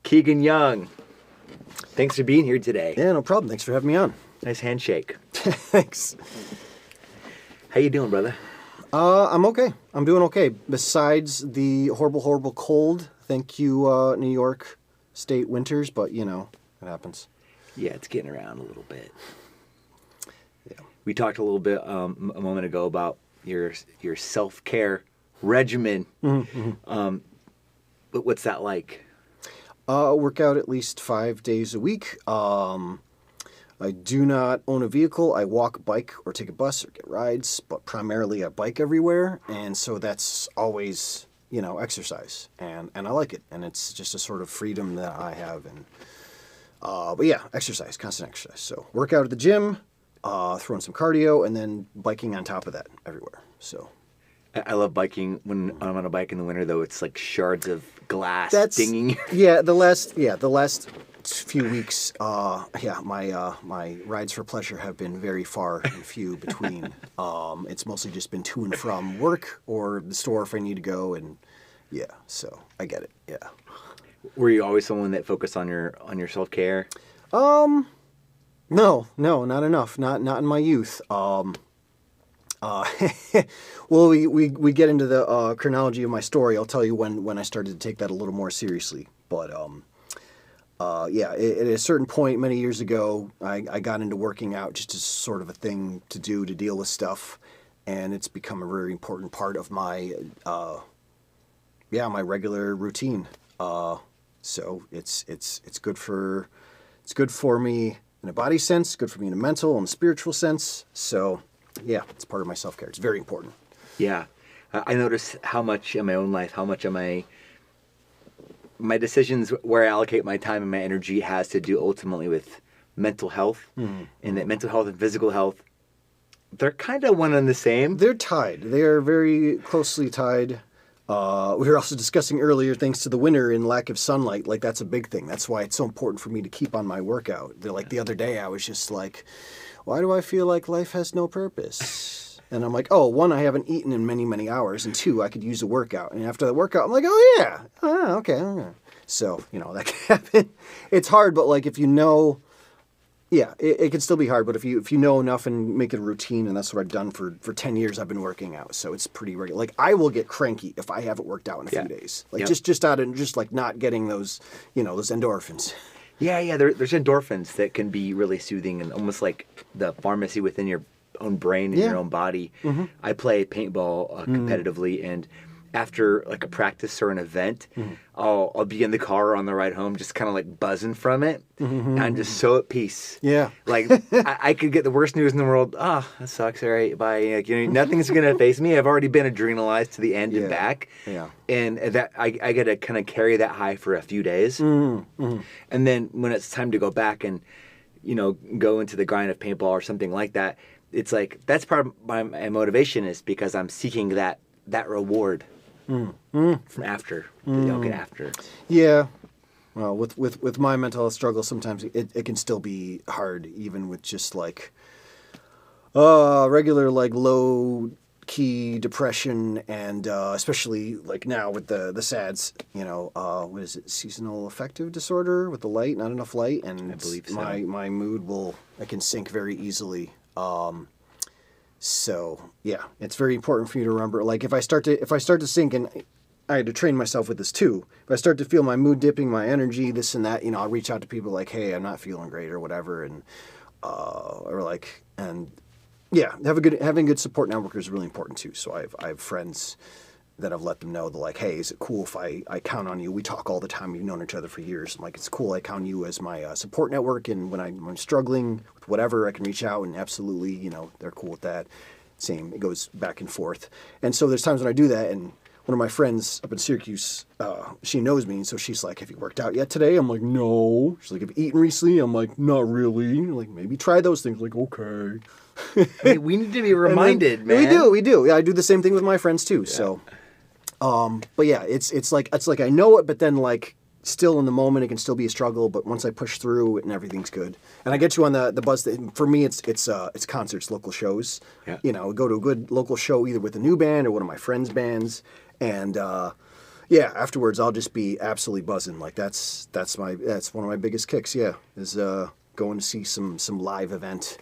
Keegan Young. Thanks for being here today. Yeah, no problem. Thanks for having me on. Nice handshake. Thanks. How you doing, brother? I'm okay. I'm doing okay. Besides the horrible cold, thank you, New York State winters, but it happens. Yeah, it's getting around a little bit. Yeah. We talked a little bit a moment ago about your self-care regimen. Mm-hmm. But what's that like? Work out at least 5 days a week. I do not own a vehicle. I walk, bike, or take a bus or get rides, but primarily I bike everywhere, and so that's always, exercise, and I like it, and it's just a sort of freedom that I have, and but yeah, exercise, constant exercise. So work out at the gym, throw in some cardio, and then biking on top of that everywhere. So I love biking. When I'm on a bike in the winter, though, it's like shards of glass dinging. Yeah, the last few weeks, my rides for pleasure have been very far and few between. It's mostly just been to and from work or the store if I need to go, and so I get it. Yeah. Were you always someone that focused on your self-care? No, not enough. Not in my youth. Well, we get into the chronology of my story. I'll tell you when I started to take that a little more seriously. But at a certain point many years ago, I got into working out just as sort of a thing to do to deal with stuff, and it's become a very important part of my my regular routine. So it's good for me in a body sense, good for me in a mental and spiritual sense. So yeah, it's part of my self-care. It's very important. Yeah. I notice how much in my own life, how much of my decisions where I allocate my time and my energy has to do ultimately with mental health. Mm-hmm. And that mental health and physical health, they're kind of one and the same. They're tied. They are very closely tied. We were also discussing earlier, thanks to the winter and lack of sunlight, like that's a big thing. That's why it's so important for me to keep on my workout. The other day I was just like, why do I feel like life has no purpose? And I'm like, oh, one, I haven't eaten in many, many hours, and two, I could use a workout. And after the workout, I'm like, oh yeah, okay. So, that can happen. It's hard, but like if it can still be hard, but if you know enough and make it a routine, and that's what I've done for 10 years, I've been working out, so it's pretty regular. Like I will get cranky if I haven't worked out in a few days, like just out of just like not getting those those endorphins. Yeah. There's endorphins that can be really soothing and almost like the pharmacy within your own brain and your own body. Mm-hmm. I play paintball competitively, and after like a practice or an event, I'll be in the car on the ride home, just kind of like buzzing from it. Mm-hmm. And I'm just so at peace. Yeah, like I could get the worst news in the world. Oh, that sucks. All right, bye. Like, nothing's gonna face me. I've already been adrenalized to the end and back. Yeah, and that I get to kind of carry that high for a few days, and then when it's time to go back and go into the grind of paintball or something like that, it's like that's part of my motivation is because I'm seeking that reward. From after I'll get after. Yeah, well, with my mental health struggle, sometimes it can still be hard, even with just like regular like low key depression, and especially like now with the SADS, what is it, seasonal affective disorder with the light, not enough light, and I believe so. My mood I can sink very easily. So yeah, it's very important for you to remember. Like if I start to sink, and I had to train myself with this too. If I start to feel my mood dipping, my energy, this and that, I'll reach out to people like, hey, I'm not feeling great or whatever, and having good support network is really important too. So I have friends that I've let them know, they're like, hey, is it cool if I count on you? We talk all the time. We've known each other for years. I'm like, it's cool. I count you as my support network, and when I'm struggling with whatever, I can reach out, and absolutely, they're cool with that. Same, it goes back and forth. And so there's times when I do that, and one of my friends up in Syracuse, she knows me, and so she's like, have you worked out yet today? I'm like, no. She's like, have you eaten recently? I'm like, not really. Like, maybe try those things. Like, okay. We need to be reminded, man. We do. Yeah, I do the same thing with my friends too. Yeah. So, but yeah, it's like I know it, but then like still in the moment it can still be a struggle. But once I push through it and everything's good, and I get you on the buzz. For me, it's concerts, local shows. Yeah. Go to a good local show either with a new band or one of my friends' bands, and Yeah, afterwards I'll just be absolutely buzzing. Like that's one of my biggest kicks. Yeah, is going to see some live event,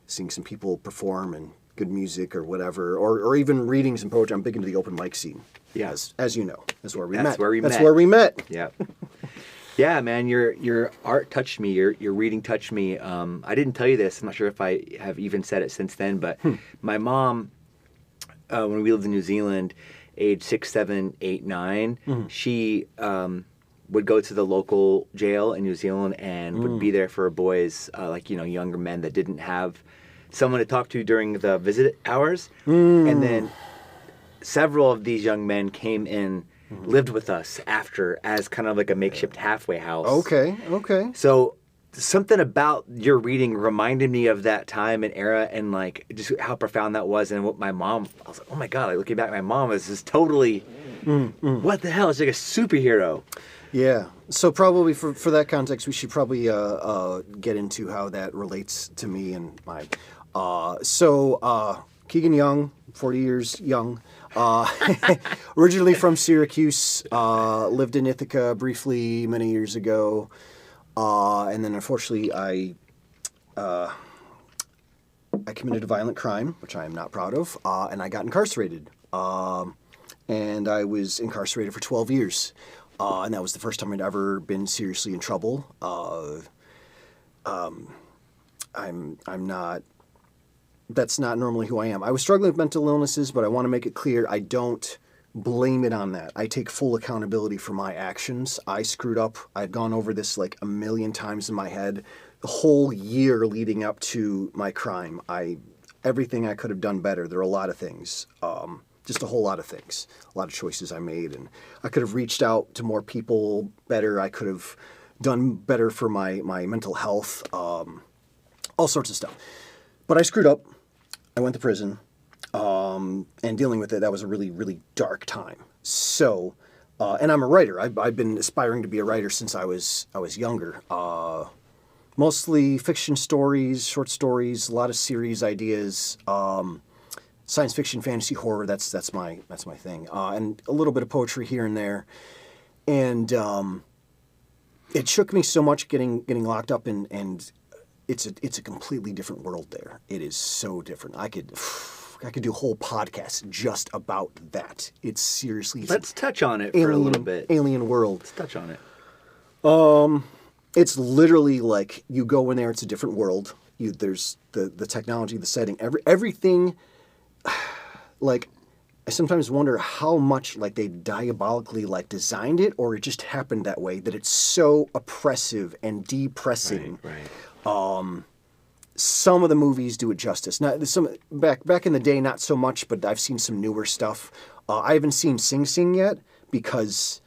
seeing some people perform and good music or whatever, or even reading some poetry. I'm big into the open mic scene. Yeah, as you know, that's where we met. That's where we met. Yeah. Yeah, man, your art touched me. Your reading touched me. I didn't tell you this. I'm not sure if I have even said it since then, but my mom, when we lived in New Zealand, age 6, 7, 8, 9, she would go to the local jail in New Zealand and would be there for boys, younger men that didn't have someone to talk to during the visit hours. And then several of these young men came in, lived with us after as kind of like a makeshift halfway house. Okay. So something about your reading reminded me of that time and era, and like just how profound that was. And what my mom, I was like, oh my God, like looking back, my mom was just totally, what the hell? It's like a superhero. Yeah. So probably for that context, we should probably get into how that relates to me and my. Keegan Young, 40 years young, originally from Syracuse, lived in Ithaca briefly many years ago, and then unfortunately I committed a violent crime, which I am not proud of, and I got incarcerated, and I was incarcerated for 12 years. And that was the first time I'd ever been seriously in trouble. That's not normally who I am. I was struggling with mental illnesses, but I want to make it clear I don't blame it on that. I take full accountability for my actions. I screwed up. I've gone over this like a million times in my head. The whole year leading up to my crime, everything I could have done better. There are a lot of things. Just a whole lot of things, a lot of choices I made, and I could have reached out to more people better. I could have done better for my mental health, all sorts of stuff. But I screwed up. I went to prison, and dealing with it, that was a really, really dark time. So, and I'm a writer. I've been aspiring to be a writer since I was younger. Mostly fiction stories, short stories, a lot of series ideas. Science fiction, fantasy, horror, that's my thing. And a little bit of poetry here and there. And it shook me so much getting locked up, and it's a completely different world there. It is so different. I could do a whole podcast just about that. It's seriously... Let's touch on it for a little bit. Alien world. Let's touch on it. It's literally like you go in there, it's a different world. There's the technology, the setting, everything... Like, I sometimes wonder how much like they diabolically like designed it, or it just happened that way, that it's so oppressive and depressing. Right. Some of the movies do it justice. Now, some back in the day, not so much, but I've seen some newer stuff. I haven't seen Sing Sing yet because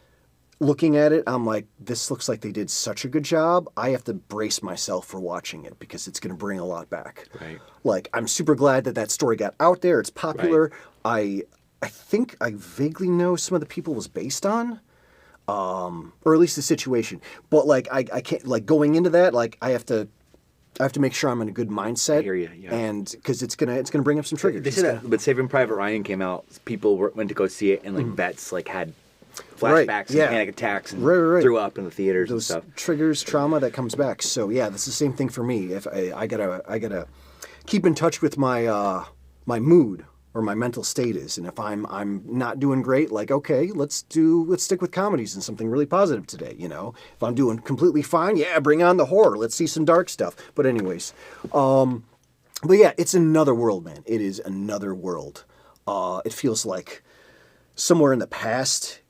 looking at it, I'm like, this looks like they did such a good job. I have to brace myself for watching it because it's going to bring a lot back. Right. Like, I'm super glad that story got out there. It's popular. Right. I think I vaguely know some of the people it was based on, or at least the situation. But like, I can't, like, going into that, like, I have to make sure I'm in a good mindset. I hear you, yeah. And because it's gonna bring up some triggers. They said that, but Saving Private Ryan came out. People went to go see it, and like vets like had flashbacks and panic attacks and threw up in the theaters. Those and stuff. Triggers trauma that comes back. So yeah, that's the same thing for me. If I gotta keep in touch with my my mood or my mental state is, and if I'm not doing great, like, okay, let's stick with comedies and something really positive today. You know, if I'm doing completely fine, yeah, bring on the horror. Let's see some dark stuff. But anyways, but yeah, it's another world, man. It is another world. It feels like somewhere in the past.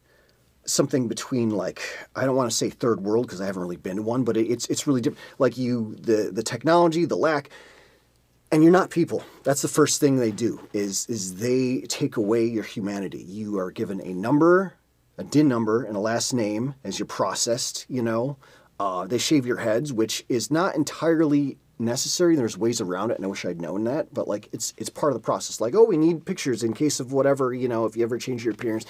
Something between, like, I don't want to say third world because I haven't really been to one, but it's really different. Like the technology, the lack, and you're not people. That's the first thing they do is they take away your humanity. You are given a number, a DIN number, and a last name as you're processed. You know, they shave your heads, which is not entirely necessary. There's ways around it, and I wish I'd known that. But like, it's part of the process. Like, oh, we need pictures in case of whatever. You know, if you ever change your appearance.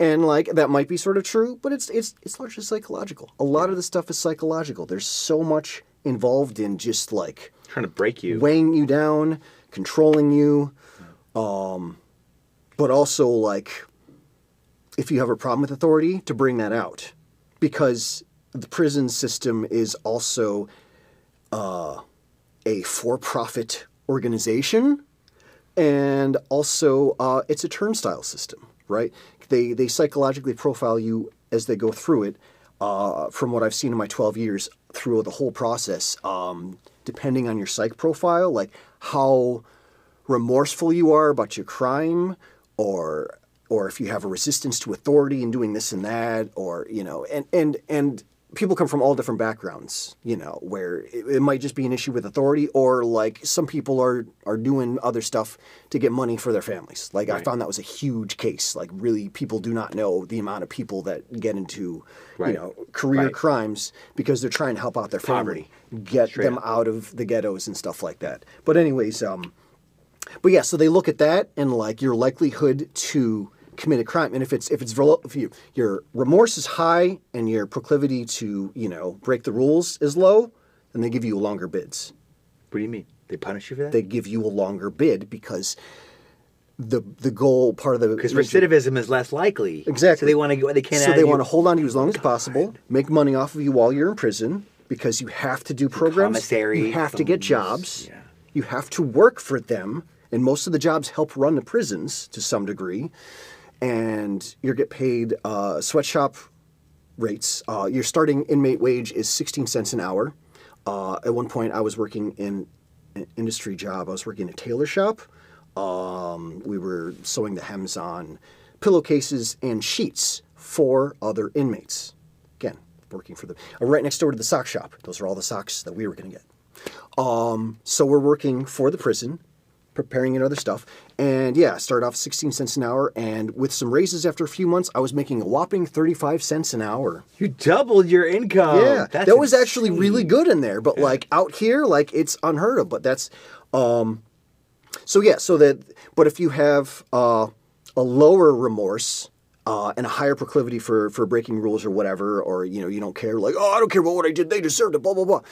And like that might be sort of true, but it's largely psychological. A lot of the stuff is psychological. There's so much involved in just like trying to break you, weighing you down, controlling you, but also like if you have a problem with authority, to bring that out. Because the prison system is also a for-profit organization, and also it's a turnstile system, right? They psychologically profile you as they go through it. From what I've seen in my 12 years through the whole process, depending on your psych profile, like how remorseful you are about your crime, or if you have a resistance to authority and doing this and that, or, you know, and people come from all different backgrounds, you know, where it might just be an issue with authority, or like some people are doing other stuff to get money for their families. Like I found that was a huge case. Like really, people do not know the amount of people that get into, you know, career crimes because they're trying to help out their family, get them out of the ghettos and stuff like that. But anyways, but yeah, so they look at that and like your likelihood to commit a crime, and if your remorse is high and your proclivity to, you know, break the rules is low, then they give you longer bids. What do you mean? They punish you for that? They give you a longer bid because the goal part of the because recidivism is less likely. Exactly. So they want to get what they can. So they want to hold on to you as long as possible, make money off of you while you're in prison, because you have to do programs. Commissary. You have to get jobs. Yeah. You have to work for them, and most of the jobs help run the prisons to some degree. And you get paid sweatshop rates. Your starting inmate wage is 16 cents an hour. At one point, I was working in an industry job. I was working in a tailor shop. We were sewing the hems on pillowcases and sheets for other inmates. Again, working for them. Right next door to the sock shop. Those are all the socks that we were going to get. So we're working for the prison, preparing and other stuff. And yeah, started off 16 cents an hour, and with some raises after a few months, I was making a whopping 35 cents an hour. You doubled your income. Yeah, that was actually really good in there, but like out here, like it's unheard of. But that's, but if you have a lower remorse and a higher proclivity for breaking rules or whatever, or, you know, you don't care, like, oh, I don't care about what I did, they deserved it, blah, blah, blah.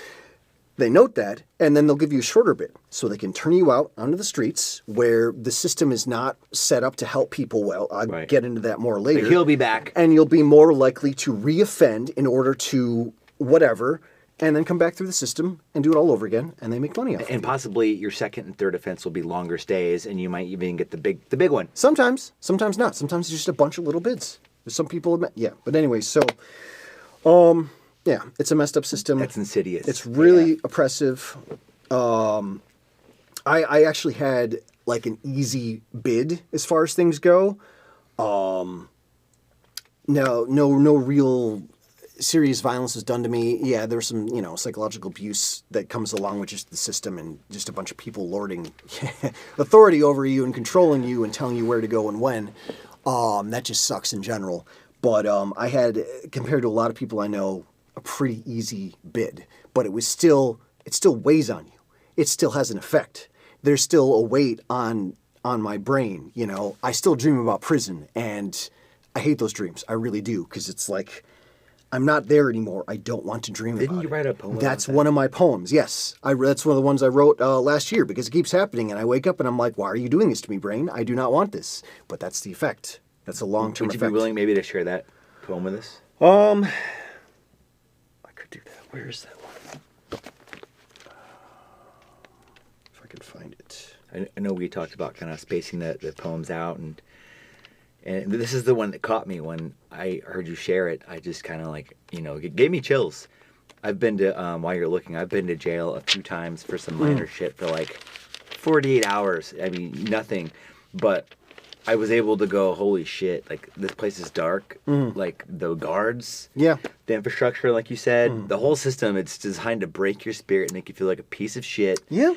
They note that, and then they'll give you a shorter bid, so they can turn you out onto the streets where the system is not set up to help people well. I'll get into that more later. But he'll be back. And you'll be more likely to re-offend in order to whatever, and then come back through the system and do it all over again, and they make money off it. And possibly your second and third offense will be longer stays, and you might even get the big one. Sometimes not. Sometimes it's just a bunch of little bids. There's some people admit, yeah. But anyway, so... yeah, it's a messed up system. That's insidious. It's really oppressive. I actually had like an easy bid as far as things go. No real serious violence was done to me. Yeah, there was some, you know, psychological abuse that comes along with just the system and just a bunch of people lording authority over you and controlling you and telling you where to go and when. That just sucks in general. But I had, compared to a lot of people I know, a pretty easy bid, but it still weighs on you. It still has an effect. There's still a weight on my brain, you know. I still dream about prison, and I hate those dreams. I really do, because it's like, I'm not there anymore. I don't want to dream about it. Didn't you write a poem? That's one of my poems, yes. That's one of the ones I wrote last year, because it keeps happening, and I wake up and I'm like, why are you doing this to me, brain? I do not want this. But that's the effect. That's a long-term effect. Would you be willing maybe to share that poem with us? I could do that. Where is that one? If I could find it. I know we talked about kind of spacing the poems out, and this is the one that caught me when I heard you share it. I just kind of like, you know, it gave me chills. I've been to, while you're looking, I've been to jail a few times for some minor shit for like 48 hours. I mean, nothing, but I was able to go, holy shit, like, this place is dark. Like, the guards, the infrastructure, like you said, the whole system, it's designed to break your spirit and make you feel like a piece of shit. Yeah.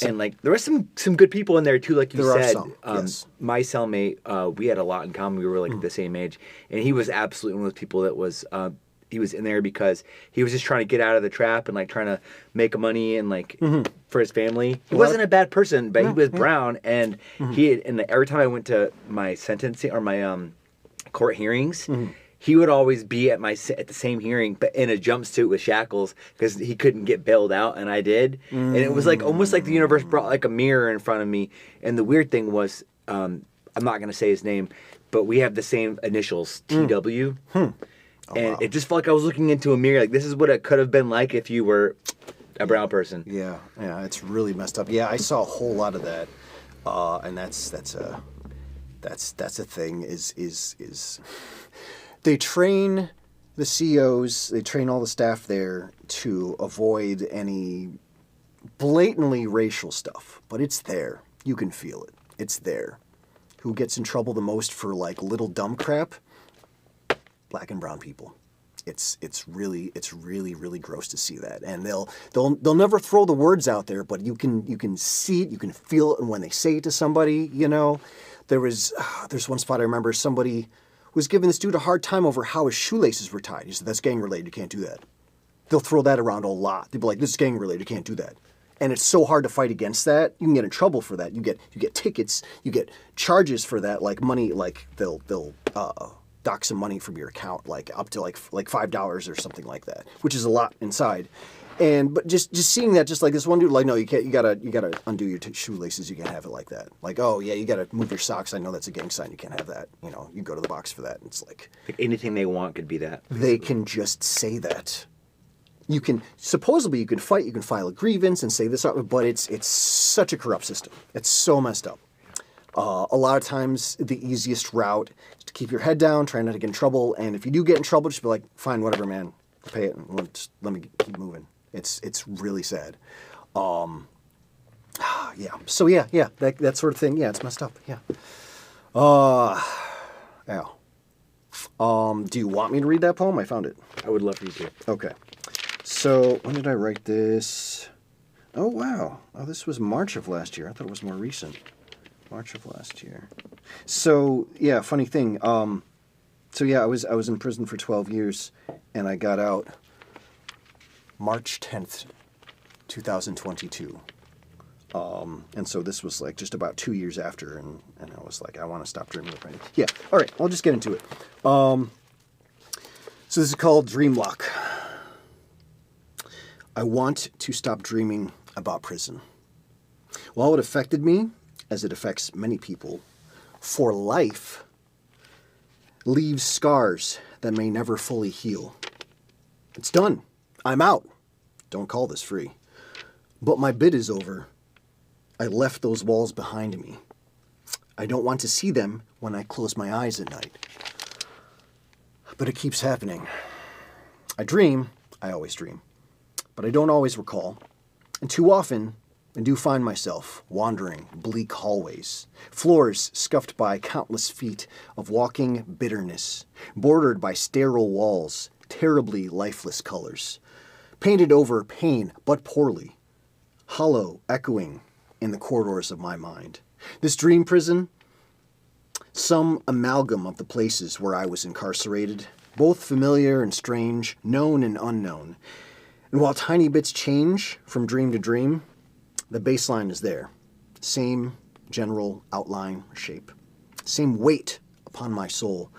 Like, there were some good people in there, too, like you said. There are some, yes. My cellmate, we had a lot in common. We were, like, the same age. And he was absolutely one of those people that was... he was in there because he was just trying to get out of the trap and like trying to make money and like for his family. He wasn't a bad person, but he was brown, and he had, and every time I went to my sentencing or my court hearings, he would always be at the same hearing, but in a jumpsuit with shackles because he couldn't get bailed out, and I did. And it was like almost like the universe brought like a mirror in front of me. And the weird thing was, I'm not gonna say his name. but we have the same initials, TW. Oh, And wow. it just felt like I was looking into a mirror. Like, this is what it could have been like if you were a brown person. Yeah, it's really messed up. Yeah, I saw a whole lot of that, and that's a thing. Is they train the COs, they train all the staff there to avoid any blatantly racial stuff, but it's there. You can feel it. It's there. Who gets in trouble the most for like little dumb crap? Black and brown people. It's really gross to see that, and they'll never throw the words out there, but you can see it, you can feel it, and when they say it to somebody, you know, there's one spot I remember somebody was giving this dude a hard time over how his shoelaces were tied. He said, "That's gang related. You can't do that." They'll throw that around a lot. They'll be like, "This is gang related. You can't do that." And it's so hard to fight against that. You can get in trouble for that. You get tickets. You get charges for that, like money. Like they'll dock some money from your account, like up to like $5 or something like that, which is a lot inside. But just seeing that, just like this one dude, like, no, you can't. You gotta undo your shoelaces. You can't have it like that. Like, oh yeah, you gotta move your socks. I know that's a gang sign. You can't have that. You know, you go to the box for that. And it's like anything they want could be that. They can just say that. You can supposedly you can fight. You can file a grievance and say this, but it's such a corrupt system. It's so messed up. A lot of times, the easiest route is to keep your head down, try not to get in trouble, and if you do get in trouble, just be like, fine, whatever, man, I'll pay it, and just let me keep moving. It's really sad. Yeah. So yeah, that sort of thing. Yeah, it's messed up. Yeah. Yeah. Do you want me to read that poem? I found it. I would love for you to. Okay. So when did I write this? Oh wow. Oh, this was March of last year. I thought it was more recent. March of last year. So yeah, funny thing. So yeah, I was in prison for 12 years, and I got out March 10th, 2022. And so this was like just about 2 years after, and I was like, I want to stop dreaming of writing. Yeah. All right. I'll just get into it. So this is called Dream Lock. I want to stop dreaming about prison. While it affected me, as it affects many people, for life, leaves scars that may never fully heal. It's done. I'm out. Don't call this free. But my bid is over. I left those walls behind me. I don't want to see them when I close my eyes at night. But it keeps happening. I dream. I always dream. But I don't always recall. And too often, I do find myself wandering bleak hallways, floors scuffed by countless feet of walking bitterness, bordered by sterile walls, terribly lifeless colors, painted over pain but poorly, hollow echoing in the corridors of my mind. This dream prison, some amalgam of the places where I was incarcerated, both familiar and strange, known and unknown. And while tiny bits change from dream to dream, the baseline is there. Same general outline or shape. Same weight upon my soul.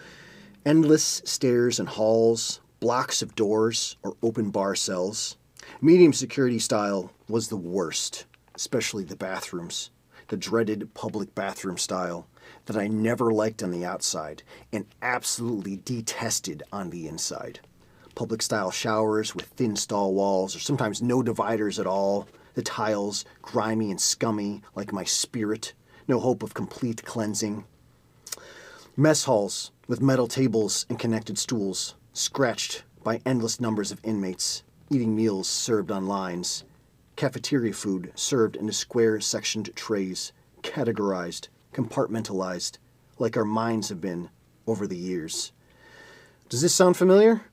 Endless stairs and halls, blocks of doors or open bar cells. Medium security style was the worst, especially the bathrooms. The dreaded public bathroom style that I never liked on the outside and absolutely detested on the inside. Public style showers with thin stall walls or sometimes no dividers at all. The tiles grimy and scummy like my spirit. No hope of complete cleansing. Mess halls with metal tables and connected stools, scratched by endless numbers of inmates, eating meals served on lines. Cafeteria food served into square-sectioned trays, categorized, compartmentalized, like our minds have been over the years. Does this sound familiar?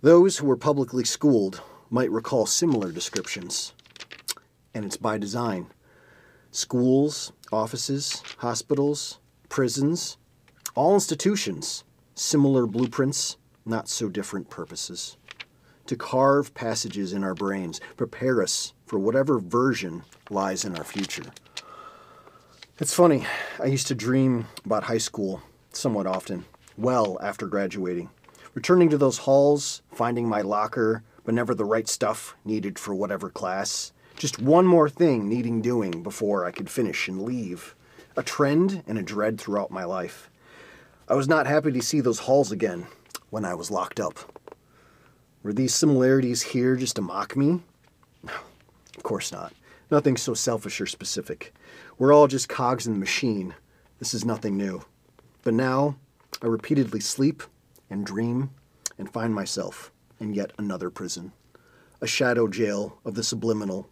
Those who were publicly schooled might recall similar descriptions. And it's by design. Schools, offices, hospitals, prisons, all institutions, similar blueprints, not so different purposes. To carve passages in our brains, prepare us for whatever version lies in our future. It's funny, I used to dream about high school somewhat often, well after graduating. Returning to those halls, finding my locker, but never the right stuff needed for whatever class. Just one more thing needing doing before I could finish and leave. A trend and a dread throughout my life. I was not happy to see those halls again when I was locked up. Were these similarities here just to mock me? No, of course not. Nothing so selfish or specific. We're all just cogs in the machine. This is nothing new. But now, I repeatedly sleep and dream and find myself in yet another prison. A shadow jail of the subliminal.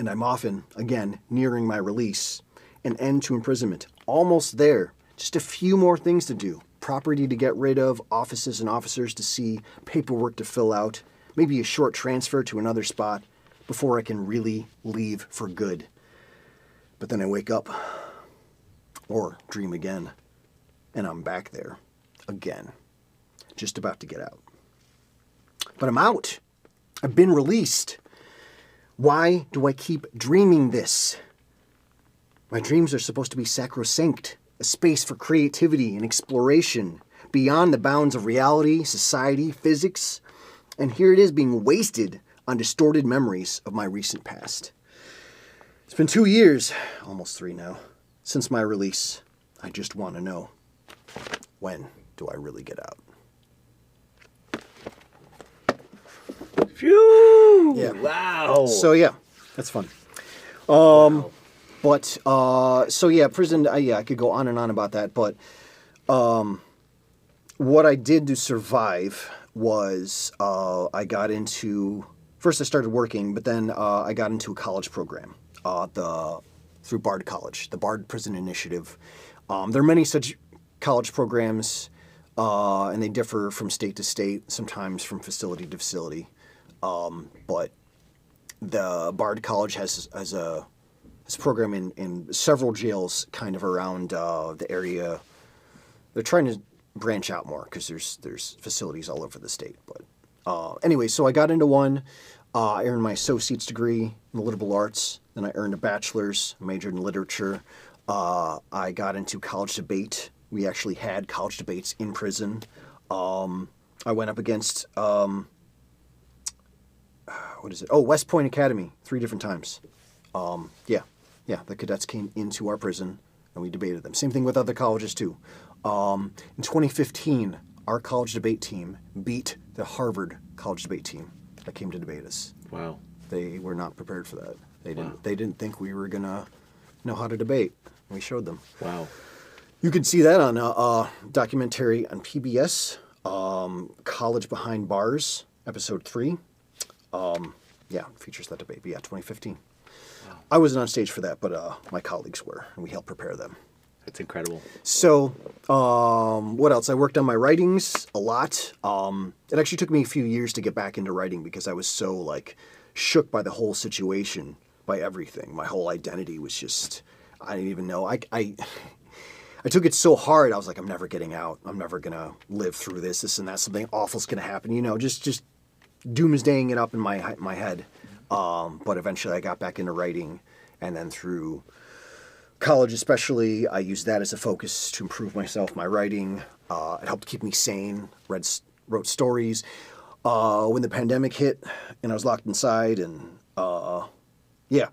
And I'm often, again, nearing my release. An end to imprisonment. Almost there. Just a few more things to do. Property to get rid of, offices and officers to see, paperwork to fill out, maybe a short transfer to another spot before I can really leave for good. But then I wake up, or dream again, and I'm back there again, just about to get out. But I'm out. I've been released. Why do I keep dreaming this? My dreams are supposed to be sacrosanct. A space for creativity and exploration beyond the bounds of reality, society, physics. And here it is being wasted on distorted memories of my recent past. It's been 2 years, almost 3 now, since my release. I just want to know, when do I really get out? Phew! Yeah. Wow. So yeah, that's fun. Wow. But, so yeah, prison, I could go on and on about that, but what I did to survive was I got into, first I started working, but then I got into a college program through Bard College, the Bard Prison Initiative. There are many such college programs, and they differ from state to state, sometimes from facility to facility, but the Bard College has this program in several jails kind of around the area. They're trying to branch out more because there's facilities all over the state. But anyway, so I got into one. I earned my associate's degree in the liberal arts. Then I earned a bachelor's, majored in literature. I got into college debate. We actually had college debates in prison. I went up against, West Point Academy 3 different times. Yeah, the cadets came into our prison and we debated them. Same thing with other colleges too. In 2015, our college debate team beat the Harvard college debate team that came to debate us. Wow. They were not prepared for that. They didn't think we were gonna know how to debate. We showed them. Wow. You can see that on a documentary on PBS, College Behind Bars, episode 3. Features that debate. But yeah, 2015. Wow. I wasn't on stage for that, but my colleagues were, and we helped prepare them. That's incredible. So, what else? I worked on my writings a lot. It actually took me a few years to get back into writing because I was so, shook by the whole situation, by everything. My whole identity was just, I didn't even know. I took it so hard, I was like, I'm never getting out. I'm never going to live through this and that. Something awful's going to happen. Just doomsdaying it up in my head. But eventually I got back into writing, and then through college especially, I used that as a focus to improve myself, my writing. It helped keep me sane, wrote stories. When the pandemic hit and I was locked inside, and I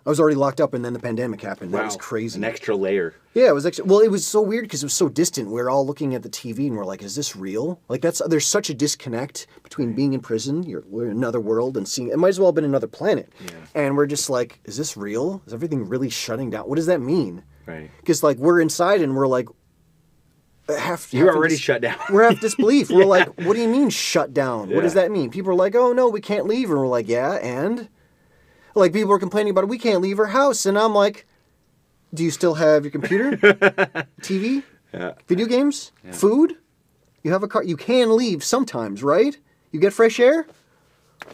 was already locked up and then the pandemic happened. Wow. That was crazy. An extra layer. Yeah, it was it was so weird because it was so distant. We were all looking at the TV and we're like, is this real? There's such a disconnect between being in prison, we're in another world, and seeing, it might as well have been another planet. Yeah. And we're just like, is this real? Is everything really shutting down? What does that mean? Right. Because we're inside and we're like, you're already shut down. We're half disbelief. We're like, what do you mean shut down? Yeah. What does that mean? People are like, oh no, we can't leave. And we're like, yeah, and? People are complaining about it, we can't leave our house. And I'm like, do you still have your computer? TV? Yeah. Video games? Yeah. Food? You have a car? You can leave sometimes, right? You get fresh air?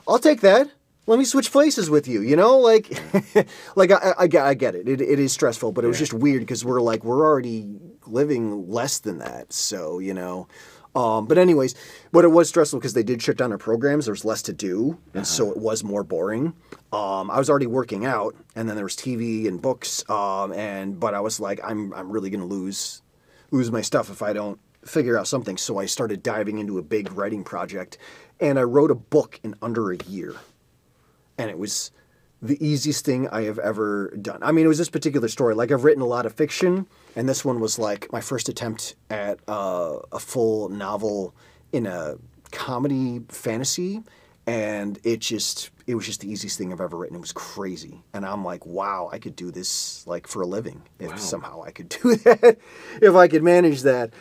I'll take that. Let me switch places with you, I get it. It is stressful, but it was just weird because we're already living less than that. So, but anyways, but it was stressful because they did shut down our programs. There was less to do, and so it was more boring. I was already working out, and then there was TV and books, but I was like, I'm really gonna lose my stuff if I don't figure out something. So I started diving into a big writing project, and I wrote a book in under a year, and it was the easiest thing I have ever done. I mean, it was this particular story. Like, I've written a lot of fiction, and this one was like my first attempt at a full novel in a comedy fantasy, and it was just the easiest thing I've ever written. It was crazy, and I'm like, wow, I could do this like for a living if somehow I could do that, if I could manage that.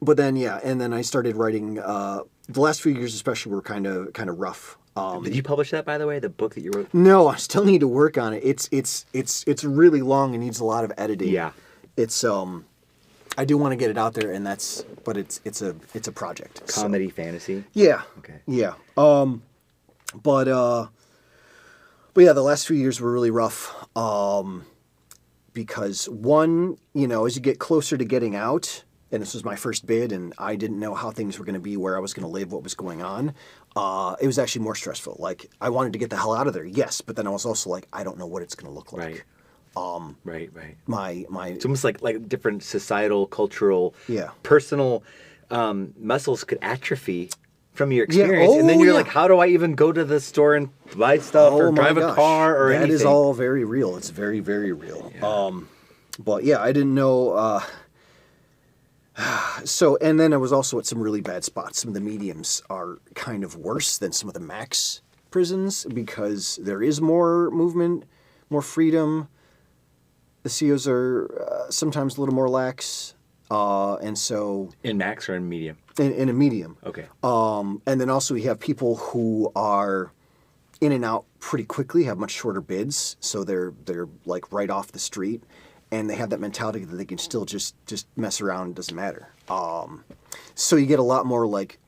But then and then I started writing. The last few years, especially, were kind of rough. Did you publish that, by the way, the book that you wrote? No, I still need to work on it. It's really long and needs a lot of editing. Yeah. It's I do want to get it out there, and but it's a project. Comedy, fantasy? Yeah. Okay. Yeah. But yeah, the last few years were really rough. Because one, as you get closer to getting out, and this was my first bid, and I didn't know how things were going to be, where I was going to live, what was going on. It was actually more stressful. Like, I wanted to get the hell out of there, yes, but then I was also like, I don't know what it's going to look like. Right. My It's almost like different societal, cultural, Yeah. personal muscles could atrophy from your experience, and then you're like, how do I even go to the store and buy stuff or drive a car or anything? That is all very real. It's very, very real. Yeah. But yeah, I didn't know. So, and then I was also at some really bad spots. Some of the mediums are kind of worse than some of the max prisons because there is more movement, more freedom. The COs are sometimes a little more lax, and so In max or in medium? in a medium. Okay. And then also we have people who are in and out pretty quickly, have much shorter bids, so they're like right off the street, and they have that mentality that they can still just mess around, it doesn't matter. So you get a lot more like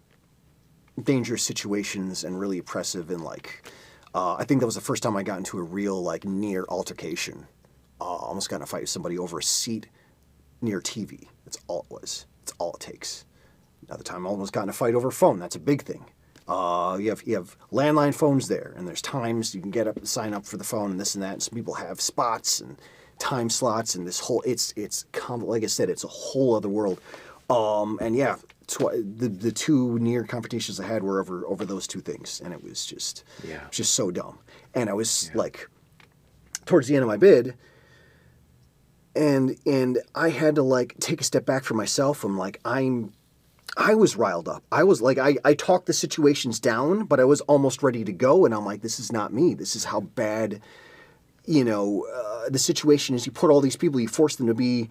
dangerous situations and really oppressive, and like I think that was the first time I got into a real like near altercation. Almost got in a fight with somebody over a seat near TV. That's all it was. That's all it takes. Another time I almost got in a fight over a phone. That's a big thing. You have landline phones there, and there's times you can get up, sign up for the phone, and this and that. And some people have spots and time slots, and this whole like I said, it's a whole other world. And yeah, the two near confrontations I had were over those two things, and it was just so dumb. And I was like, towards the end of my bid. And I had to like take a step back for myself. I'm like, I was riled up. I was like, I talked the situations down, but I was almost ready to go. And I'm like, this is not me. This is how bad, the situation is. You put all these people, you force them to be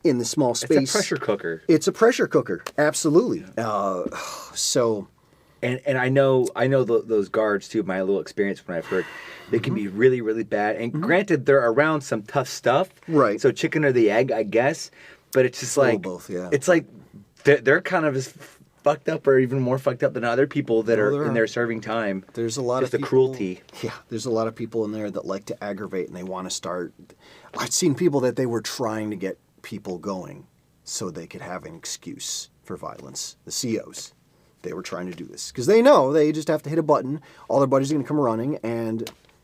in the small space. It's a pressure cooker. It's a pressure cooker. Absolutely. Yeah. So. And I know those guards too. My little experience when I've heard they can be really, really bad. And granted, they're around some tough stuff. Right. So chicken or the egg, I guess. But it's just like both. Yeah. It's like they're kind of as fucked up or even more fucked up than other people that are in there serving time. There's a lot of the cruelty. Yeah. There's a lot of people in there that like to aggravate and they want to start. I've seen people that they were trying to get people going so they could have an excuse for violence. The COs. They were trying to do this because they know they just have to hit a button. All their buddies are going to come running, and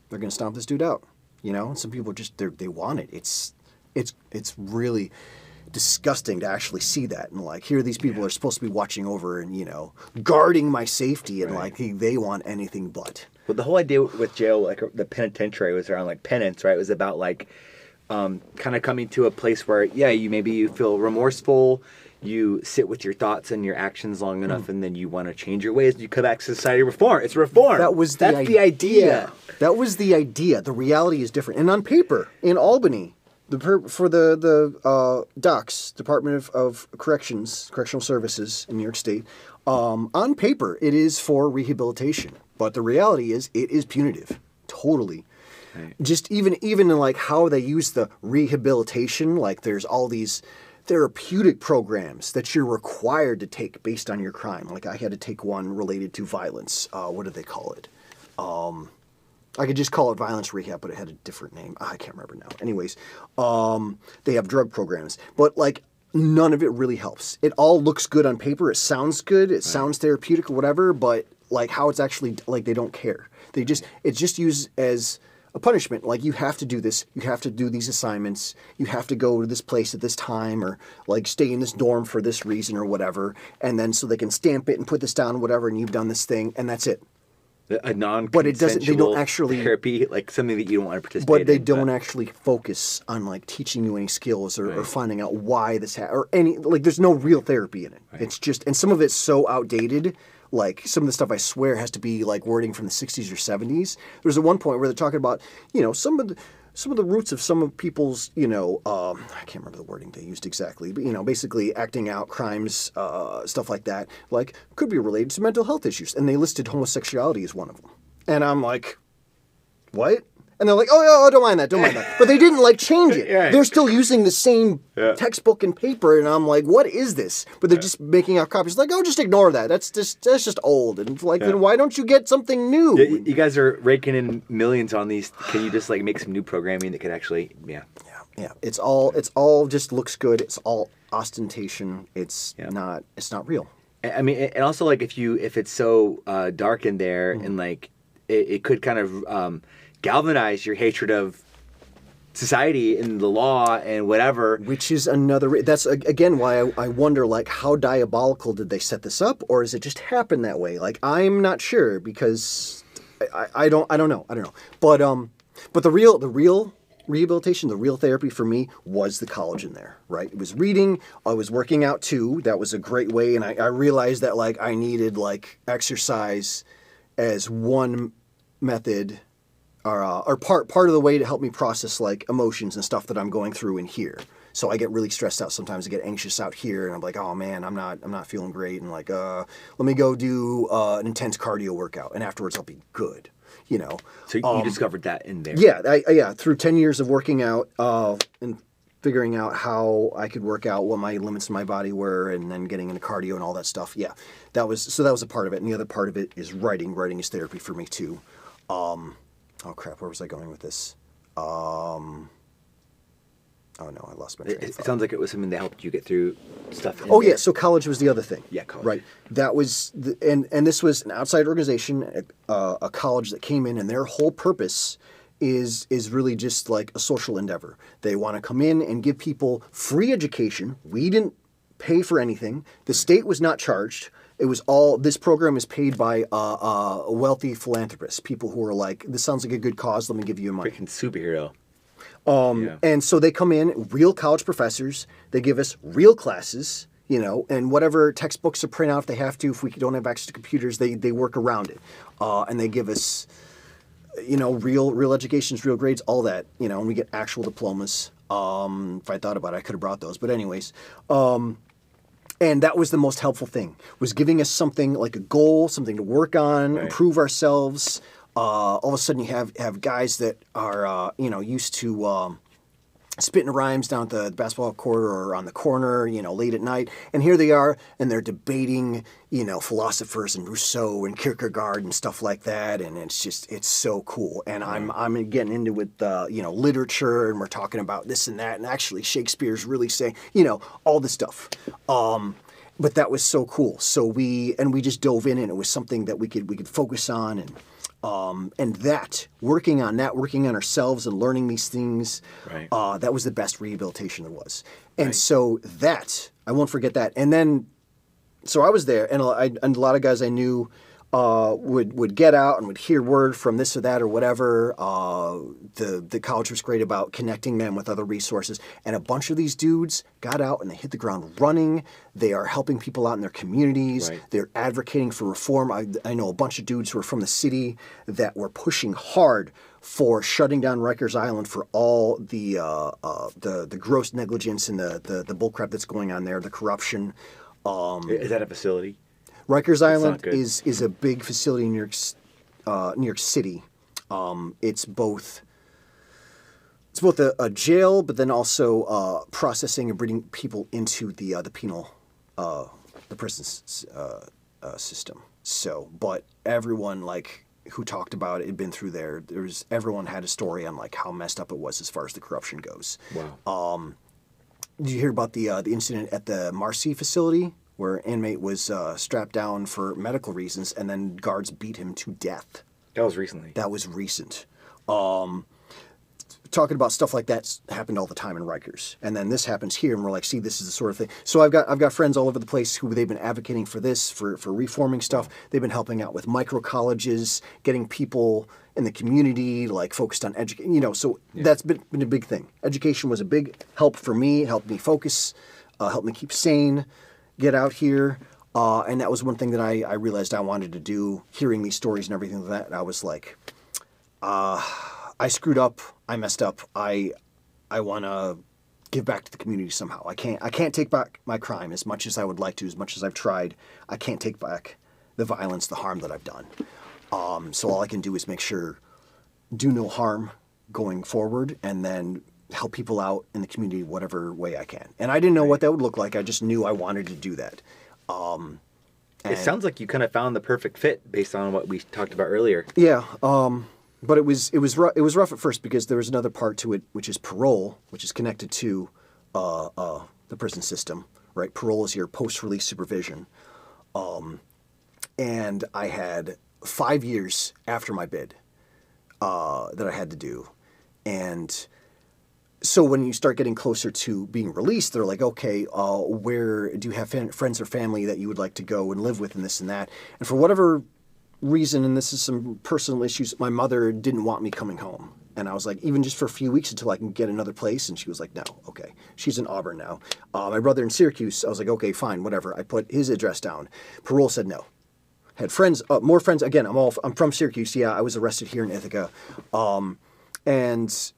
they're going to stomp this dude out. And some people just they want it. It's really disgusting to actually see that, and like here these people are supposed to be watching over and guarding my safety, and like they want anything but. Well, the whole idea with jail, like the penitentiary, was around like penance, right? It was about like kind of coming to a place where you feel remorseful. You sit with your thoughts and your actions long enough, and then you want to change your ways. And you come back to society reform. It's reform. That's the idea. That was the idea. The reality is different. And on paper, in Albany, for the DOCS, Department of Correctional Services in New York State, on paper, it is for rehabilitation. But the reality is, it is punitive. Totally. Right. Just even in like how they use the rehabilitation, like there's all these therapeutic programs that you're required to take based on your crime. Like I had to take one related to violence. What do they call it? I could just call it violence rehab, but it had a different name. I can't remember now. Anyways, they have drug programs, but like none of it really helps. It all looks good on paper. It sounds good. It sounds therapeutic or whatever, but like how it's actually, like they don't care. It's just used as a punishment. Like you have to do this, you have to do these assignments, you have to go to this place at this time, or like stay in this dorm for this reason or whatever, and then so they can stamp it and put this down or whatever, and you've done this thing, and that's it. A non-consensual but it doesn't. They don't actually therapy, like something that you don't want to participate but they in. don't actually focus on like teaching you any skills or finding out why this or any like. There's no real therapy in it. Right. It's just, and some of it's so outdated. Like some of the stuff I swear has to be like wording from the 60s or 70s. There's at one point where they're talking about, you know, some of the roots of some of people's, you know, I can't remember the wording they used exactly, but, you know, basically acting out crimes, stuff like that, like could be related to mental health issues. And they listed homosexuality as one of them. And I'm like, what? And they're like, oh, don't mind that. But they didn't like change it. Yeah. They're still using the same textbook and paper. And I'm like, what is this? But they're just making out copies. Like, oh, just ignore that. That's just old. And like, then why don't you get something new? Yeah, you guys are raking in millions on these. Can you just like make some new programming that could actually, Yeah. It's all just looks good. It's all ostentation. It's not real. I mean, and also like if it's so dark in there and like it could kind of galvanize your hatred of society and the law and whatever. Which is another. That's again why I wonder, like, how diabolical did they set this up, or does it just happen that way? Like, I'm not sure because I don't know. But the real rehabilitation, the real therapy for me was the college in there, right? It was reading. I was working out too. That was a great way, and I realized that like I needed like exercise as one method. Or part of the way to help me process like emotions and stuff that I'm going through in here. So I get really stressed out sometimes. I get anxious out here, and I'm like, oh man, I'm not feeling great, and like, let me go do an intense cardio workout, and afterwards I'll be good. You know. So you discovered that in there. Yeah, through 10 years of working out and figuring out how I could work out, what my limits in my body were, and then getting into cardio and all that stuff. Yeah, that was a part of it, and the other part of it is writing. Writing is therapy for me too. Oh crap! Where was I going with this? Oh no, I lost my train of thought. It sounds like it was something that helped you get through stuff. Yeah, so college was the other thing. Yeah, college. Right. That was and this was an outside organization, a college that came in, and their whole purpose is really just like a social endeavor. They want to come in and give people free education. We didn't pay for anything. The state was not charged. It was all, this program is paid by wealthy philanthropists, people who are like, this sounds like a good cause, let me give you money. Freaking superhero. And so they come in, real college professors, they give us real classes, you know, and whatever textbooks to print out if they have to, if we don't have access to computers, they work around it. And they give us, you know, real educations, real grades, all that, you know, and we get actual diplomas. If I thought about it, I could have brought those. But anyways, and that was the most helpful thing, was giving us something like a goal, something to work on, improve ourselves. All of a sudden you have guys that are, you know, used to spitting rhymes down at the basketball court or on the corner, you know, late at night. And here they are, and they're debating, you know, philosophers and Rousseau and Kierkegaard and stuff like that. And it's so cool. And I'm getting into with, you know, literature, and we're talking about this and that. And actually Shakespeare's really saying, you know, all this stuff. But that was so cool. So we just dove in, and it was something that we could focus on, and that working on ourselves and learning these things, that was the best rehabilitation there was. And so that, I won't forget that. And then, so I was there, and a lot of guys I knew would get out and would hear word from this or that or whatever. The college was great about connecting them with other resources. And a bunch of these dudes got out and they hit the ground running. They are helping people out in their communities. They're advocating for reform. I know a bunch of dudes who are from the city that were pushing hard for shutting down Rikers Island for all the gross negligence and the bullcrap that's going on there, the corruption. Is that a facility? Rikers Island is a big facility in New York City. It's both a jail, but then also processing and bringing people into the penal, the prison system. So, but everyone like who talked about it had been through there. Everyone had a story on like how messed up it was as far as the corruption goes. Wow. Did you hear about the incident at the Marcy facility, where an inmate was strapped down for medical reasons, and then guards beat him to death? That was recently. That was recent. talking about stuff like that happened all the time in Rikers, and then this happens here, and we're like, see, this is the sort of thing. So I've got friends all over the place who they've been advocating for this, for reforming stuff. They've been helping out with micro colleges, getting people in the community like focused on education. You know, so that's been a big thing. Education was a big help for me. It helped me focus, helped me keep sane, get out here. And that was one thing that I realized I wanted to do. Hearing these stories and everything like that, I was like, I screwed up. I messed up. I want to give back to the community somehow. I can't take back my crime as much as I would like to, as much as I've tried. I can't take back the violence, the harm that I've done. So all I can do is make sure, do no harm going forward, and then help people out in the community whatever way I can. And I didn't know what that would look like. I just knew I wanted to do that. It sounds like you kind of found the perfect fit based on what we talked about earlier. Yeah. But it was rough at first because there was another part to it, which is parole, which is connected to the prison system, right? Parole is your post-release supervision. And I had 5 years after my bid that I had to do. And so when you start getting closer to being released, they're like, okay, where do you have friends or family that you would like to go and live with and this and that? And for whatever reason, and this is some personal issues, my mother didn't want me coming home. And I was like, even just for a few weeks until I can get another place. And she was like, no, okay. She's in Auburn now. My brother in Syracuse, I was like, okay, fine, whatever. I put his address down. Parole said no. Had friends, more friends. Again, I'm from Syracuse. Yeah, I was arrested here in Ithaca. And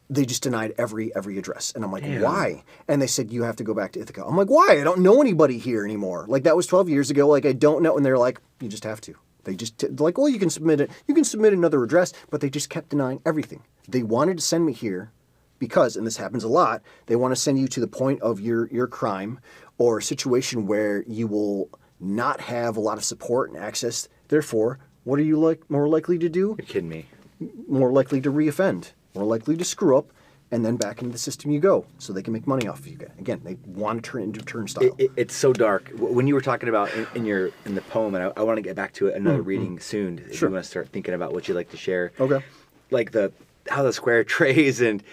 they just denied every address. And I'm like, Damn. why? And they said, you have to go back to Ithaca. I'm like, why? I don't know anybody here anymore. Like, that was 12 years ago. Like, I don't know. And they're like, you just have to. They just, like, well, you can submit it. You can submit another address. But they just kept denying everything. They wanted to send me here because, and this happens a lot, they want to send you to the point of your crime or a situation where you will not have a lot of support and access. Therefore, what are you more likely to do? You're kidding me. More likely to reoffend. More likely to screw up, and then back into the system you go, so they can make money off of you. Again, they want to turn it into a turnstile. It's so dark. When you were talking about in the poem, and I want to get back to it another reading soon. If Sure. you want to start thinking about what you'd like to share. Okay. Like how the square trays and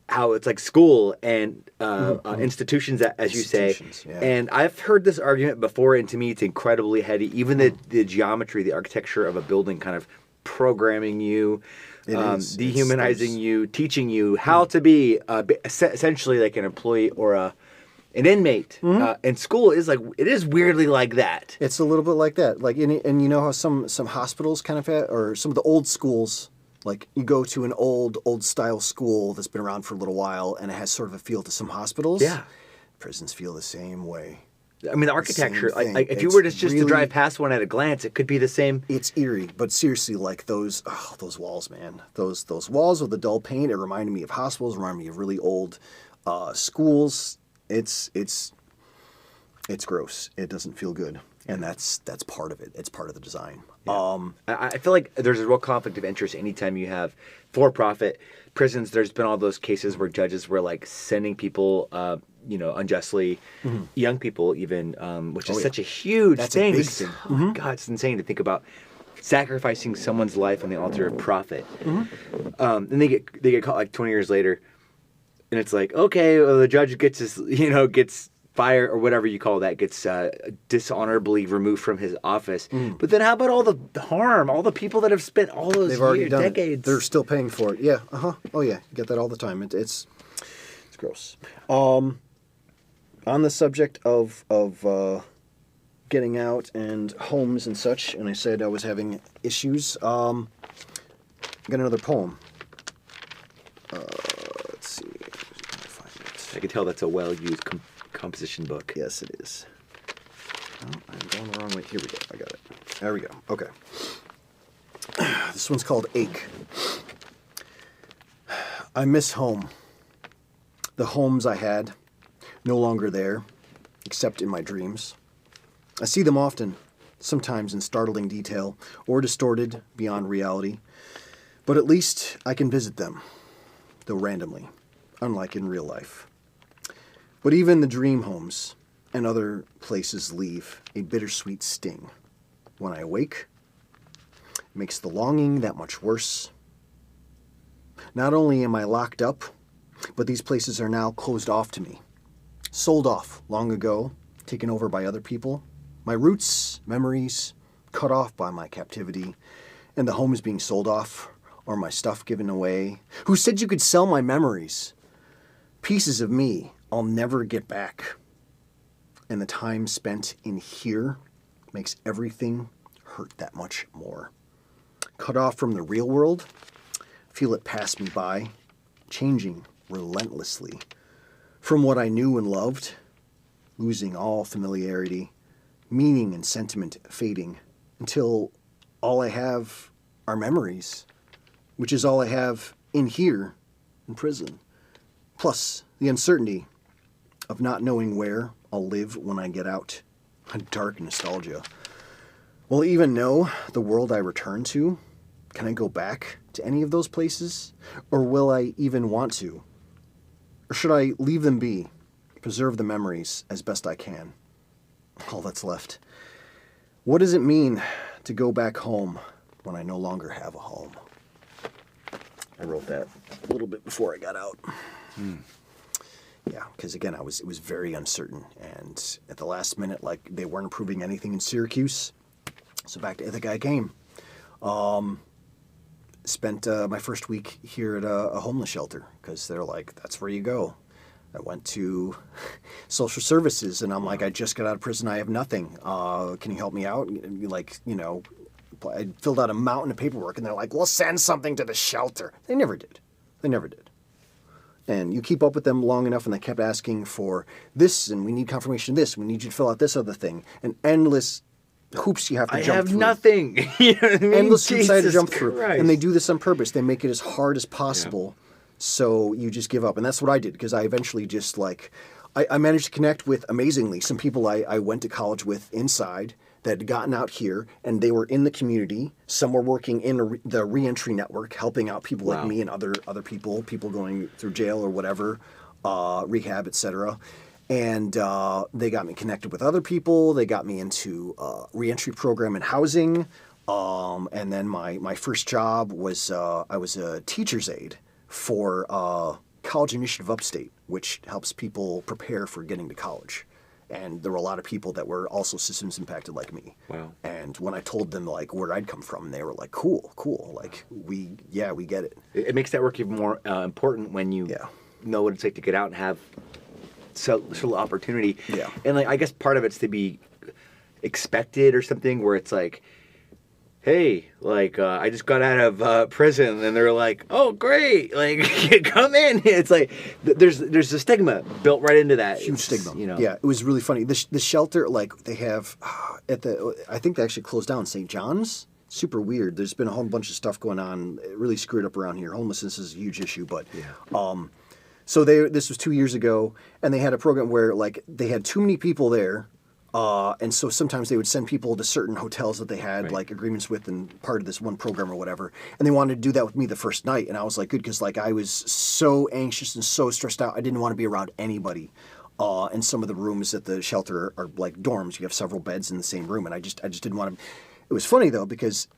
how it's like school and institutions, as you say. Yeah. And I've heard this argument before, and to me, it's incredibly heady. Even the geometry, the architecture of a building, kind of programming you. Dehumanizing you, teaching you how to be essentially like an employee or an inmate. And school is it is weirdly like that. It's a little bit like that. Like, and you know how some hospitals kind of have, or some of the old schools, like you go to an old style school that's been around for a little while, and it has sort of a feel to some hospitals. Yeah, prisons feel the same way. I mean, the architecture, Same like if you thing. were It's to really, drive past one at a glance, it could be the same. It's eerie, but seriously, like those walls, man. Those walls with the dull paint, it reminded me of hospitals, reminded me of really old schools. It's gross. It doesn't feel good. And that's part of it. It's part of the design. Yeah. I feel like there's a real conflict of interest anytime you have for-profit prisons. There's been all those cases where judges were like sending people, unjustly, young people even, which is such a huge thing. A big thing. Oh my God, it's insane to think about sacrificing someone's life on the altar of profit. And they get caught like 20 years later, and it's like, okay, well, the judge gets gets fired or whatever you call that, gets dishonorably removed from his office. But then how about all the harm, all the people that have spent all those decades? They're still paying for it. Yeah. Oh yeah, you get that all the time. It's gross. On the subject of getting out and homes and such, and I said I was having issues. I got another poem. Let's see. Find it. I can tell that's a well-used composition book. Yes, it is. Oh, I'm going the wrong way. Here we go. I got it. There we go. Okay. This one's called Ache. I miss home. The homes I had, no longer there, except in my dreams. I see them often, sometimes in startling detail, or distorted beyond reality. But at least I can visit them, though randomly, unlike in real life. But even the dream homes and other places leave a bittersweet sting. When I awake, it makes the longing that much worse. Not only am I locked up, but these places are now closed off to me. Sold off long ago, taken over by other people. My roots, memories, cut off by my captivity, and the home is being sold off, or my stuff given away. Who said you could sell my memories? Pieces of me I'll never get back. And the time spent in here makes everything hurt that much more. Cut off from the real world, feel it pass me by, changing relentlessly. From what I knew and loved, losing all familiarity, meaning and sentiment fading, until all I have are memories, which is all I have in here, in prison. Plus, the uncertainty of not knowing where I'll live when I get out. A dark nostalgia. Will I even know the world I return to? Can I go back to any of those places? Or will I even want to? Or should I leave them be, preserve the memories as best I can? All that's left. What does it mean to go back home when I no longer have a home? I wrote that a little bit before I got out. Yeah, because again, it was very uncertain, and at the last minute, like, they weren't approving anything in Syracuse, so back to Ithaca I came. Spent my first week here at a homeless shelter, because they're like, that's where you go. I went to social services, and I'm like, I just got out of prison, I have nothing. Can you help me out? Like, you know, I filled out a mountain of paperwork, and they're like, we'll send something to the shelter. They never did. They never did. And you keep up with them long enough, and they kept asking for this, and we need confirmation of this, and we need you to fill out this other thing, and endless hoops you have to jump through. I have nothing. You know what I mean? Endless hoops I had to jump Christ. through. And they do this on purpose. They make it as hard as possible, so you just give up. And that's what I did, because I eventually just, like, I managed to connect with, amazingly, some people I went to college with inside that had gotten out here, and they were in the community. Some were working in the reentry network, helping out people like me and other people going through jail or whatever, rehab, etc. And they got me connected with other people. They got me into reentry program and housing. And then my first job was I was a teacher's aide for College Initiative Upstate, which helps people prepare for getting to college. And there were a lot of people that were also systems impacted like me. Wow. And when I told them, like, where I'd come from, they were like, cool. Like, we get it. It makes that work even more important when you know what it's like to get out and have social opportunity. Yeah. And, like, I guess part of it's to be expected or something, where it's like, hey, like, I just got out of prison, and they're like, oh, great, like, come in. It's like, there's a stigma built right into that. Huge stigma. You know. Yeah, it was really funny. The shelter, like, they have, I think they actually closed down St. John's. Super weird. There's been a whole bunch of stuff going on. It really screwed up around here. Homelessness is a huge issue, but, so this was 2 years ago, and they had a program where, like, they had too many people there. And so sometimes they would send people to certain hotels that they had like agreements with and part of this one program or whatever. And they wanted to do that with me the first night. And I was like, good, because, like, I was so anxious and so stressed out. I didn't want to be around anybody. And some of the rooms at the shelter are like dorms. You have several beds in the same room. And I just didn't want to. It was funny, though, because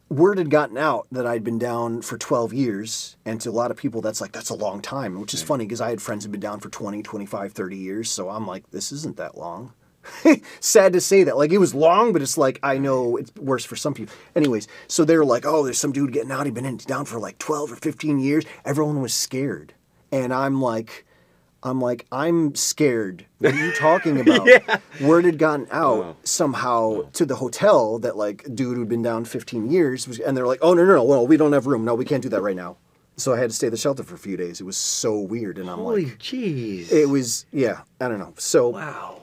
word had gotten out that I'd been down for 12 years. And to a lot of people, that's a long time, which is funny, because I had friends who'd been down for 20, 25, 30 years. So I'm like, this isn't that long. Sad to say that. Like, it was long, but it's like, I know it's worse for some people. Anyways, so they were like, oh, there's some dude getting out. He'd been down for like 12 or 15 years. Everyone was scared. And I'm scared. What are you talking about? Word had gotten out somehow to the hotel that, like, dude who'd been down 15 years was, and they're like, oh, no, well, we don't have room. No, we can't do that right now. So I had to stay at the shelter for a few days. It was so weird. And I'm Holy like, jeez. It was, I don't know. So, wow.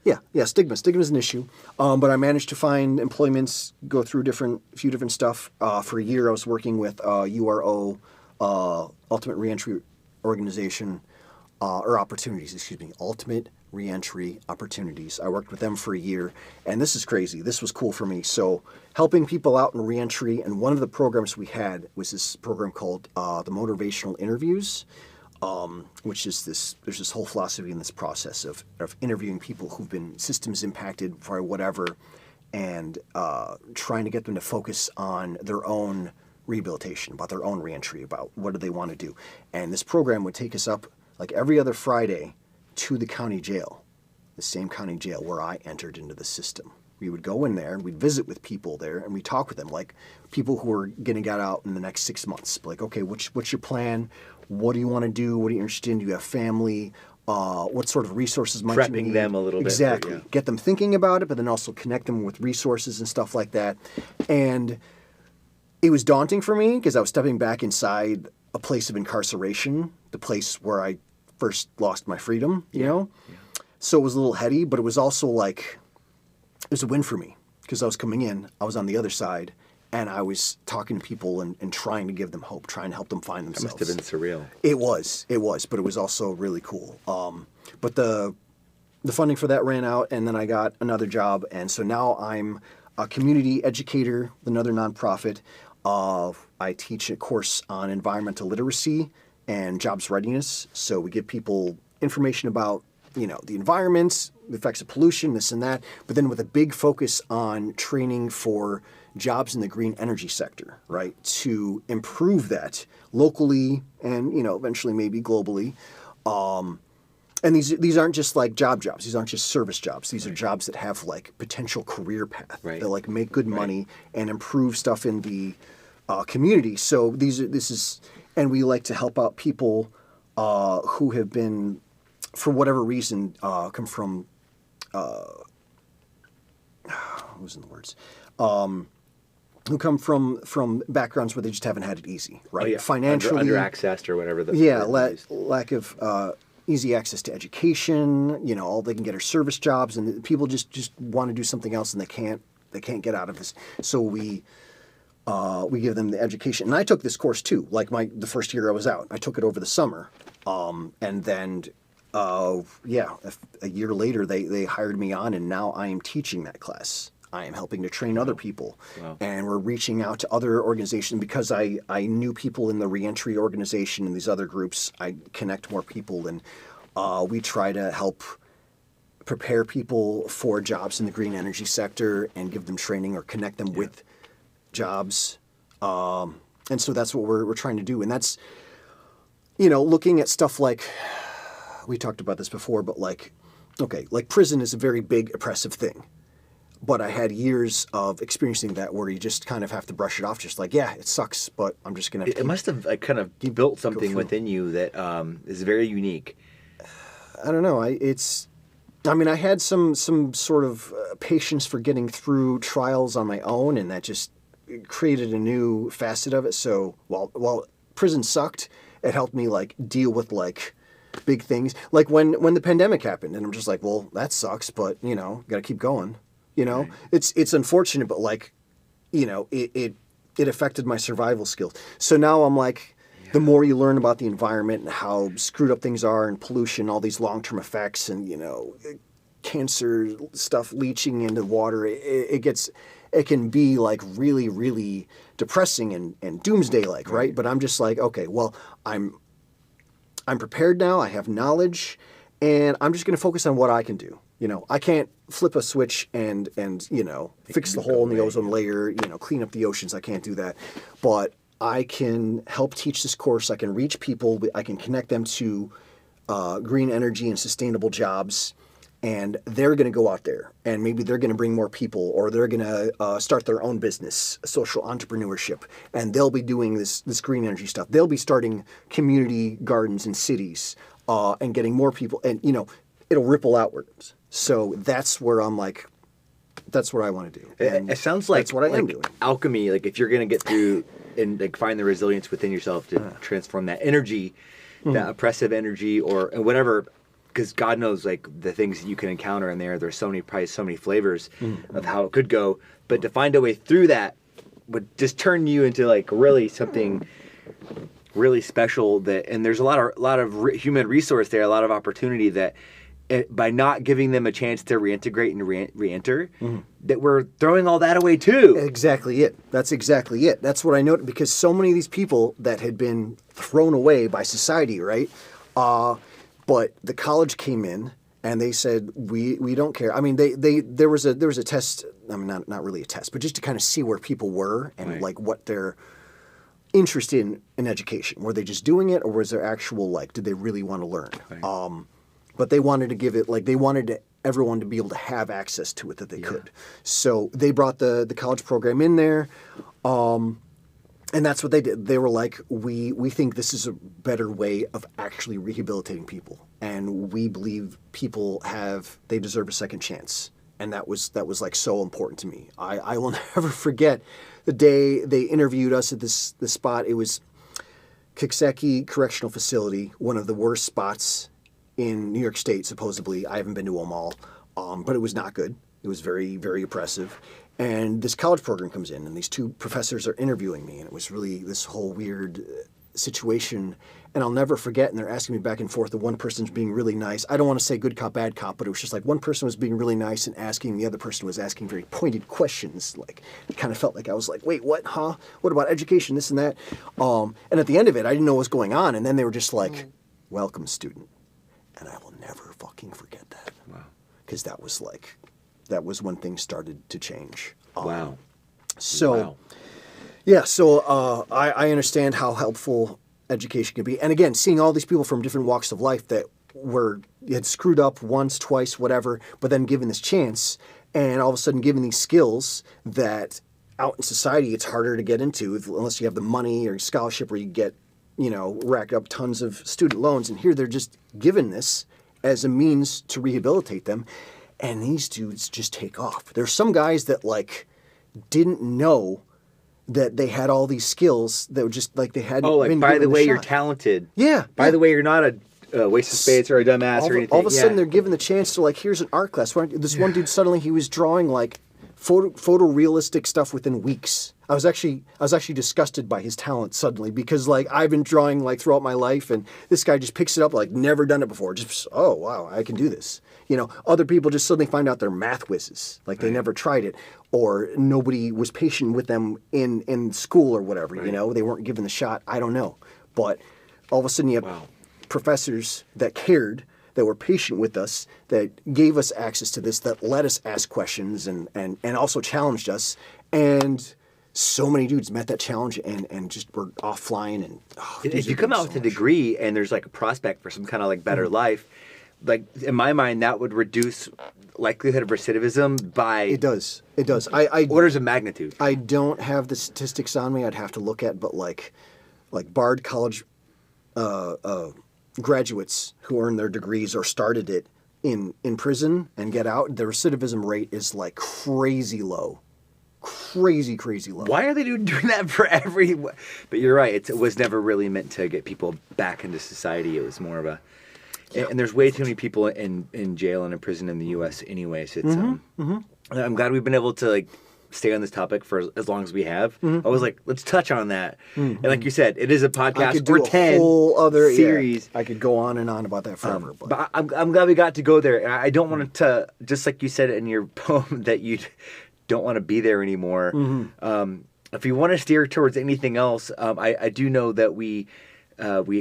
Yeah, stigma. Stigma is an issue. But I managed to find employments, go through a few different stuff. For a year, I was working with URO, Ultimate Reentry Organization, or Opportunities, excuse me, Ultimate Reentry Opportunities. I worked with them for a year, and this is crazy. This was cool for me. So, helping people out in reentry, and one of the programs we had was this program called the Motivational Interviews. Which is there's this whole philosophy in this process of interviewing people who've been systems impacted by whatever, and trying to get them to focus on their own rehabilitation, about their own reentry, about what do they want to do. And this program would take us up like every other Friday to the county jail, the same county jail where I entered into the system. We would go in there and we'd visit with people there and we'd talk with them, like people who are going to get out in the next 6 months. Like, okay, what's your plan? What do you want to do? What are you interested in? Do you have family? What sort of resources might you need? Prepping them a little bit. Exactly. Get them thinking about it, but then also connect them with resources and stuff like that. And it was daunting for me because I was stepping back inside a place of incarceration, the place where I first lost my freedom, you know? Yeah. So it was a little heady, but it was also like, it was a win for me because I was coming in, I was on the other side, and I was talking to people and trying to give them hope, trying to help them find themselves. That must have been surreal. It was, but it was also really cool. But the funding for that ran out, and then I got another job, and so now I'm a community educator with another nonprofit. I teach a course on environmental literacy and jobs readiness. So we give people information about, you know, the environment, the effects of pollution, this and that, but then with a big focus on training for jobs in the green energy sector, right? To improve that locally and, you know, eventually maybe globally. And these aren't just like jobs. These aren't just service jobs. These are jobs that have like potential career path. Right. That like make good money and improve stuff in the community. So and we like to help out people who have been, for whatever reason, come from, losing the words, who come from backgrounds where they just haven't had it easy, right? Oh, yeah. Financially, under-accessed or whatever. Lack of easy access to education. You know, all they can get are service jobs, and people just want to do something else, and they can't get out of this. So we give them the education. And I took this course too. Like the first year I was out, I took it over the summer, and then. A year later, they hired me on, and now I am teaching that class. I am helping to train other people, and we're reaching out to other organizations because I knew people in the reentry organization and these other groups. I connect more people, and we try to help prepare people for jobs in the green energy sector and give them training or connect them with jobs. And so that's what we're trying to do, and that's, you know, looking at stuff like. We talked about this before, but like prison is a very big oppressive thing. But I had years of experiencing that where you just kind of have to brush it off, just like, yeah, it sucks, but I'm just going to. It must have kind of built something within you that is very unique. I don't know. I had some sort of patience for getting through trials on my own, and that just created a new facet of it. So while prison sucked, it helped me like deal with like big things, like when the pandemic happened, and I'm just like, well, that sucks, but you know, got to keep going. You know, it's unfortunate, but like, you know, it affected my survival skills. So now I'm like, the more you learn about the environment and how screwed up things are, and pollution, all these long-term effects, and you know, cancer stuff leaching into water, it can be like really, really depressing and doomsday-like, right? But I'm just like, okay, well, I'm prepared now, I have knowledge, and I'm just going to focus on what I can do. You know, I can't flip a switch and you know, fix the hole in the ozone layer, you know, clean up the oceans. I can't do that. But I can help teach this course. I can reach people. I can connect them to green energy and sustainable jobs. And they're going to go out there, and maybe they're going to bring more people, or they're going to start their own business, social entrepreneurship, and they'll be doing this green energy stuff. They'll be starting community gardens in cities and getting more people, and you know, it'll ripple outwards. So that's where I'm like, that's what I want to do. And it sounds like that's what I am doing. Alchemy. Like if you're going to get through and like find the resilience within yourself to transform that energy, that oppressive energy, or whatever. Because God knows, like, the things that you can encounter in there, there's so many flavors of how it could go. But to find a way through that would just turn you into, like, really something really special. And there's a lot of human resource there, a lot of opportunity that by not giving them a chance to reintegrate and reenter, that we're throwing all that away too. Exactly it. That's exactly it. That's what I noticed, because so many of these people that had been thrown away by society, right? But the college came in and they said, we don't care. I mean, there was a test. I mean, not really a test, but just to kind of see where people were and like what their interest in education. Were they just doing it, or was there actual, like, did they really want to learn? Right. But they wanted to give it, like, they wanted everyone to be able to have access to it that they could. So they brought the college program in there, and that's what they did. They were like, we think this is a better way of actually rehabilitating people, and we believe people they deserve a second chance. And that was like so important to me. I will never forget the day they interviewed us at this spot. It was Kikseki Correctional Facility, one of the worst spots in New York State, supposedly. I haven't been to them all, but it was not good. It was very, very oppressive. And this college program comes in, and these two professors are interviewing me, and it was really this whole weird situation. And I'll never forget, and they're asking me back and forth, the one person's being really nice. I don't want to say good cop, bad cop, but it was just like one person was being really nice and the other person was asking very pointed questions. Like, it kind of felt like I was like, wait, what, huh? What about education, this and that? And at the end of it, I didn't know what was going on, and then they were just like, welcome, student. And I will never fucking forget that. Wow. Because that was when things started to change. Wow. So, wow. Yeah, so I understand how helpful education can be. And again, seeing all these people from different walks of life that had screwed up once, twice, whatever, but then given this chance, and all of a sudden given these skills that out in society it's harder to get into unless you have the money or scholarship where you get, rack up tons of student loans. And here they're just given this as a means to rehabilitate them. And these dudes just take off. There's some guys that, like, didn't know that they had all these skills that were just like they hadn't. Oh, like, been by given the way, shot. you're talented. Yeah. By the way, you're not a waste of space or a dumbass or anything. All of a sudden, they're given the chance to, like, here's an art class. This one dude, suddenly he was drawing, like, photorealistic stuff within weeks. I was actually disgusted by his talent suddenly because, like, I've been drawing, like, throughout my life, and this guy just picks it up, like, never done it before. Just, oh, wow, I can do this. Other people just suddenly find out they're math whizzes. Like, they never tried it, or nobody was patient with them in school or whatever, They weren't given the shot. I don't know. But all of a sudden you have professors that cared, that were patient with us, that gave us access to this, that let us ask questions and also challenged us. And so many dudes met that challenge and just were off flying. And if you come out with a degree and there's, like, a prospect for some kind of, like, better life, like, in my mind, that would reduce likelihood of recidivism by... It does. Orders of magnitude. I don't have the statistics on me. I'd have to look at, but like Bard College graduates who earn their degrees or started it in prison and get out, the recidivism rate is, like, crazy low. Crazy low. Why are they doing that for every... But you're right. It was never really meant to get people back into society. It was more of a... And there's way too many people in jail and in prison in the U.S. anyway. So it's, I'm glad we've been able to, like, stay on this topic for as long as we have. I was like, let's touch on that. And like you said, it is a podcast or 10 whole other series. Yeah, I could go on and on about that forever. But I'm glad we got to go there. And I don't want to, just like you said in your poem, that you don't want to be there anymore. If you want to steer towards anything else, I do know that we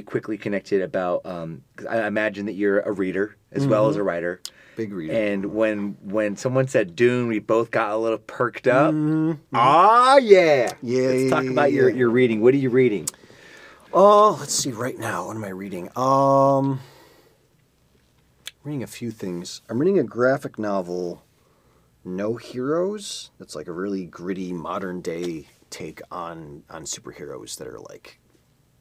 quickly connected about, 'cause I imagine that you're a reader as well as a writer. Big reader. And when someone said Dune, we both got a little perked up. Ah, yeah. Let's talk about your reading. What are you reading? Oh, let's see. Right now, what am I reading? Reading a few things. I'm reading a graphic novel, No Heroes. That's like a really gritty modern day take on superheroes that are, like,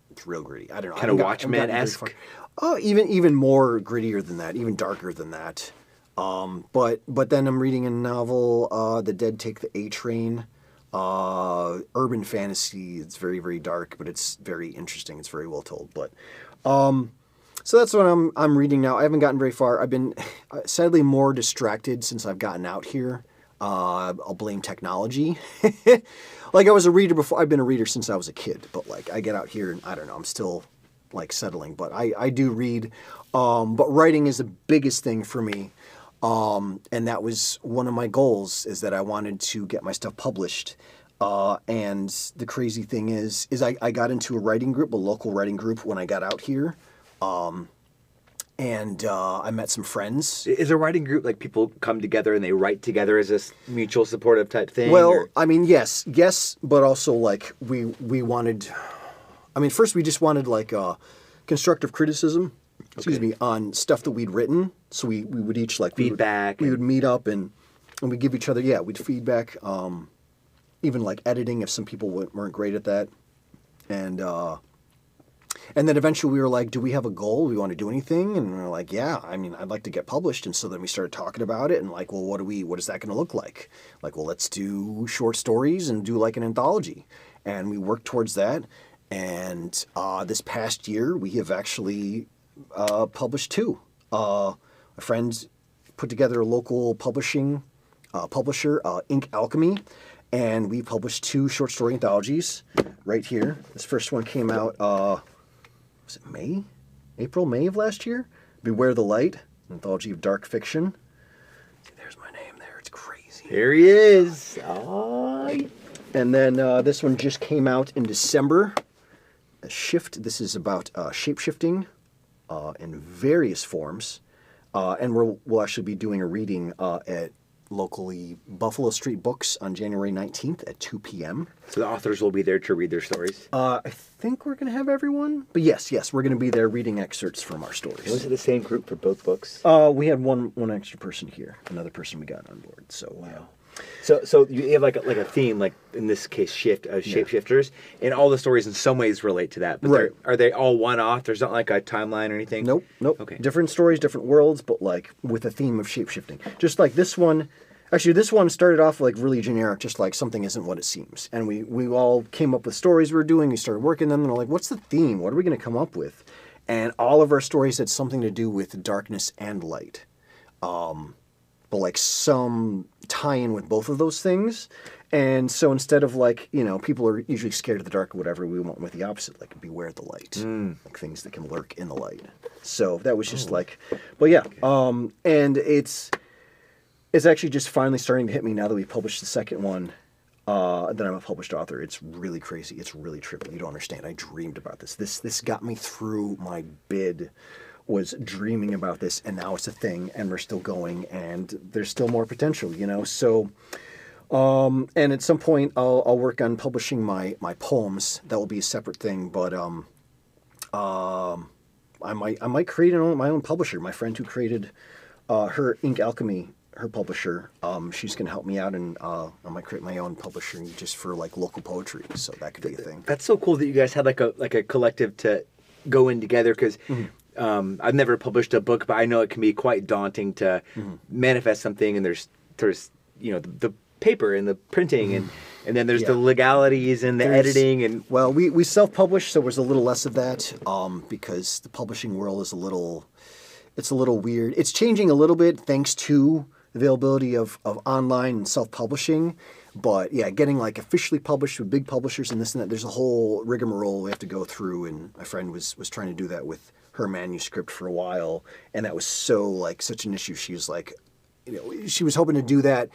it's real gritty. I don't know. Kind of Watchmen-esque? Oh, even more grittier than that, even darker than that. But then I'm reading a novel, The Dead Take the A Train. Urban fantasy. It's very, very dark, but it's very interesting. It's very well told. But so that's what I'm reading now. I haven't gotten very far. I've been sadly more distracted since I've gotten out here. I'll blame technology. Like, I was a reader before. I've been a reader since I was a kid, but, like, I get out here and I don't know. I'm still, like, settling, but I do read. But writing is the biggest thing for me. And that was one of my goals, is that I wanted to get my stuff published. And the crazy thing is I got into a writing group, a local writing group, when I got out here. And I met some friends. Is a writing group, like, people come together and they write together as this mutual supportive type thing? Well, or? I mean, yes, but also, like, we wanted... I mean, first we just wanted like constructive criticism, excuse me, on stuff that we'd written. So we would each like feedback. We would meet up and we'd give each other we'd feedback. Even like editing if some people weren't great at that, and then eventually we were like, do we have a goal? Do we want to do anything? And we were like, yeah, I mean, I'd like to get published. And so then we started talking about it and like, well, what is that going to look like? Like, well, let's do short stories and do like an anthology. And we worked towards that. And this past year, we have actually published 2. A friend put together a local publisher, Ink Alchemy, and we published 2 short story anthologies right here. This first one came out, was it May? May of last year? Beware the Light, an anthology of dark fiction. See, there's my name there. It's crazy. Here he is. Oh. And then this one just came out in December. A Shift. This is about shape-shifting in various forms. And we'll actually be doing a reading at locally Buffalo Street Books on January 19th at 2 p.m. So the authors will be there to read their stories? I think we're going to have everyone. But yes, we're going to be there reading excerpts from our stories. Was it the same group for both books? We had one extra person here. Another person we got on board. So wow. So you have like a theme, like in this case, shapeshifters, and all the stories in some ways relate to that. But right. Are they all one-off? There's not like a timeline or anything? Nope. Okay. Different stories, different worlds, but like with a theme of shapeshifting. Just like this one. Actually, this one started off like really generic, just like something isn't what it seems. And we all came up with stories we were doing. We started working them, and we're like, what's the theme? What are we going to come up with? And all of our stories had something to do with darkness and light. But like some tie-in with both of those things. And so instead of like, people are usually scared of the dark or whatever, we went with the opposite, like beware the light. Like things that can lurk in the light. So that was just but yeah. Okay. And it's actually just finally starting to hit me now that we published the second one, that I'm a published author. It's really crazy. It's really trippy. You don't understand. I dreamed about this. This got me through my bid, was dreaming about this, and now it's a thing, and we're still going, and there's still more potential, So, and at some point I'll work on publishing my poems. That will be a separate thing, but I might create my own publisher. My friend who created her Ink Alchemy, her publisher, she's going to help me out, and I might create my own publisher just for like local poetry. So that could be a thing. That's so cool that you guys had like a collective to go in together, because I've never published a book, but I know it can be quite daunting to manifest something, and there's the paper and the printing and then there's the legalities and the editing and we self-publish, so there's a little less of that because the publishing world is a little weird. It's changing a little bit thanks to the availability of online and self-publishing. But yeah, getting like officially published with big publishers and this and that, there's a whole rigmarole we have to go through. And my friend was trying to do that with her manuscript for a while, and that was such an issue. She was like, she was hoping to do that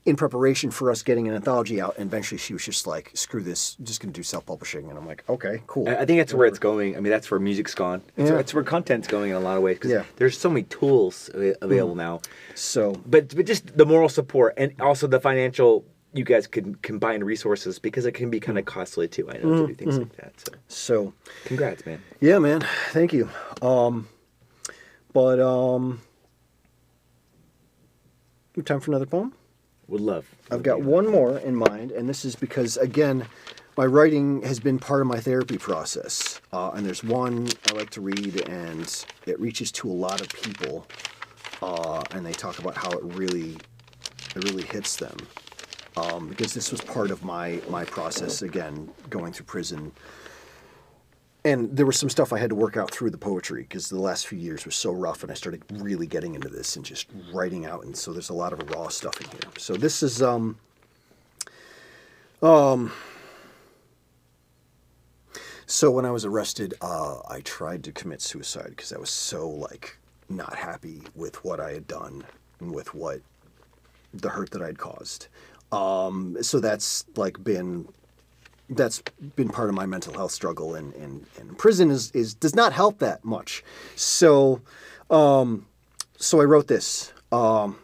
in preparation for us getting an anthology out, and eventually she was just like, screw this, I'm just going to do self-publishing. And I'm like, okay, cool. I think that's where it's going. I mean, that's where music's gone. It's where content's going in a lot of ways, because there's so many tools available now. So, but just the moral support and also the financial, you guys can combine resources, because it can be kind of costly too, I know, to do things like that. So congrats, man. Yeah, man. Thank you. Time for another poem? Would love. I've got one more in mind, and this is because, again, my writing has been part of my therapy process. And there's one I like to read, and it reaches to a lot of people, and they talk about how it really hits them. Because this was part of my process, again, going through prison. And there was some stuff I had to work out through the poetry, because the last few years were so rough, and I started really getting into this and just writing out. And so there's a lot of raw stuff in here. So this is, so when I was arrested, I tried to commit suicide because I was so, not happy with what I had done and with the hurt that I'd caused. So that's been part of my mental health struggle, and prison does not help that much. So I wrote this. It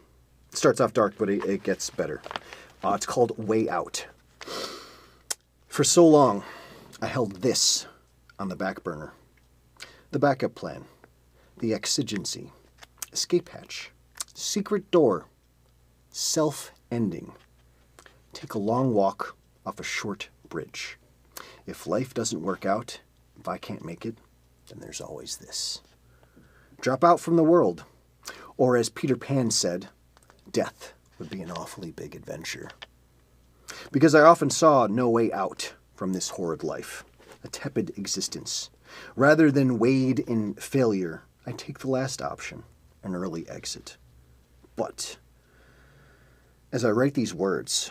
starts off dark, but it gets better. It's called Way Out. For so long, I held this on the back burner. The backup plan. The exigency. Escape hatch. Secret door. Self-ending. Take a long walk off a short bridge. If life doesn't work out, if I can't make it, then there's always this. Drop out from the world. Or as Peter Pan said, death would be an awfully big adventure. Because I often saw no way out from this horrid life, a tepid existence. Rather than wade in failure, I take the last option, an early exit. But as I write these words,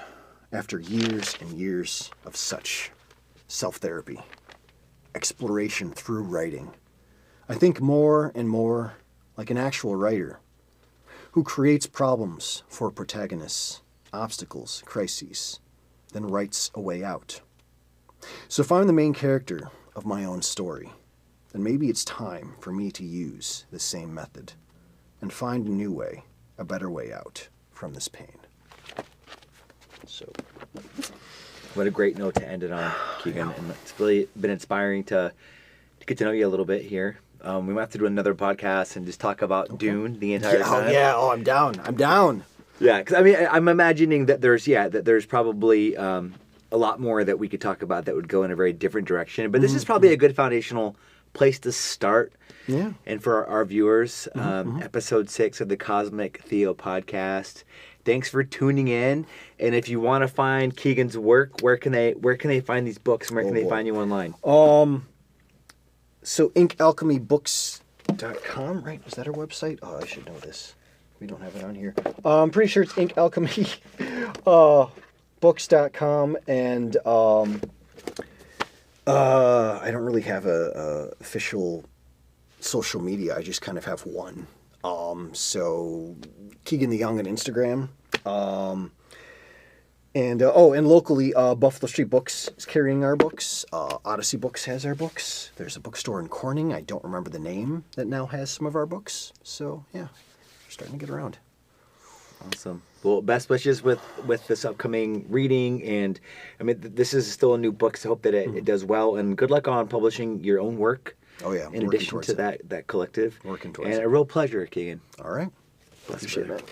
after years and years of such self-therapy, exploration through writing, I think more and more like an actual writer who creates problems for protagonists, obstacles, crises, then writes a way out. So if I'm the main character of my own story, then maybe it's time for me to use the same method and find a new way, a better way out from this pain. So, what a great note to end it on, Keegan. And it's really been inspiring to get to know you a little bit here. We might have to do another podcast and just talk about Dune the entire time. Oh, I'm down. Yeah, because I mean, I'm imagining that there's probably a lot more that we could talk about that would go in a very different direction. But this is probably a good foundational place to start. Yeah. And for our viewers, episode 6 of the Cozmic Theo podcast. Thanks for tuning in. And if you want to find Keegan's work, where can they find these books and where can they find you online? So inkalchemybooks.com, right? Is that our website? Oh, I should know this. We don't have it on here. I'm pretty sure it's inkalchemybooks.com, and I don't really have a official social media. I just kind of have one. So Keegan Young on Instagram. And locally, Buffalo Street Books is carrying our books. Odyssey Books has our books. There's a bookstore in Corning, I don't remember the name, that now has some of our books. So, yeah, we're starting to get around. Awesome. Well, best wishes with this upcoming reading. And, I mean, this is still a new book, so I hope that it does well. And good luck on publishing your own work. Oh, yeah. In addition to that collective. Working towards it. And it. a real pleasure, Keegan. All right. Bless Appreciate you. it.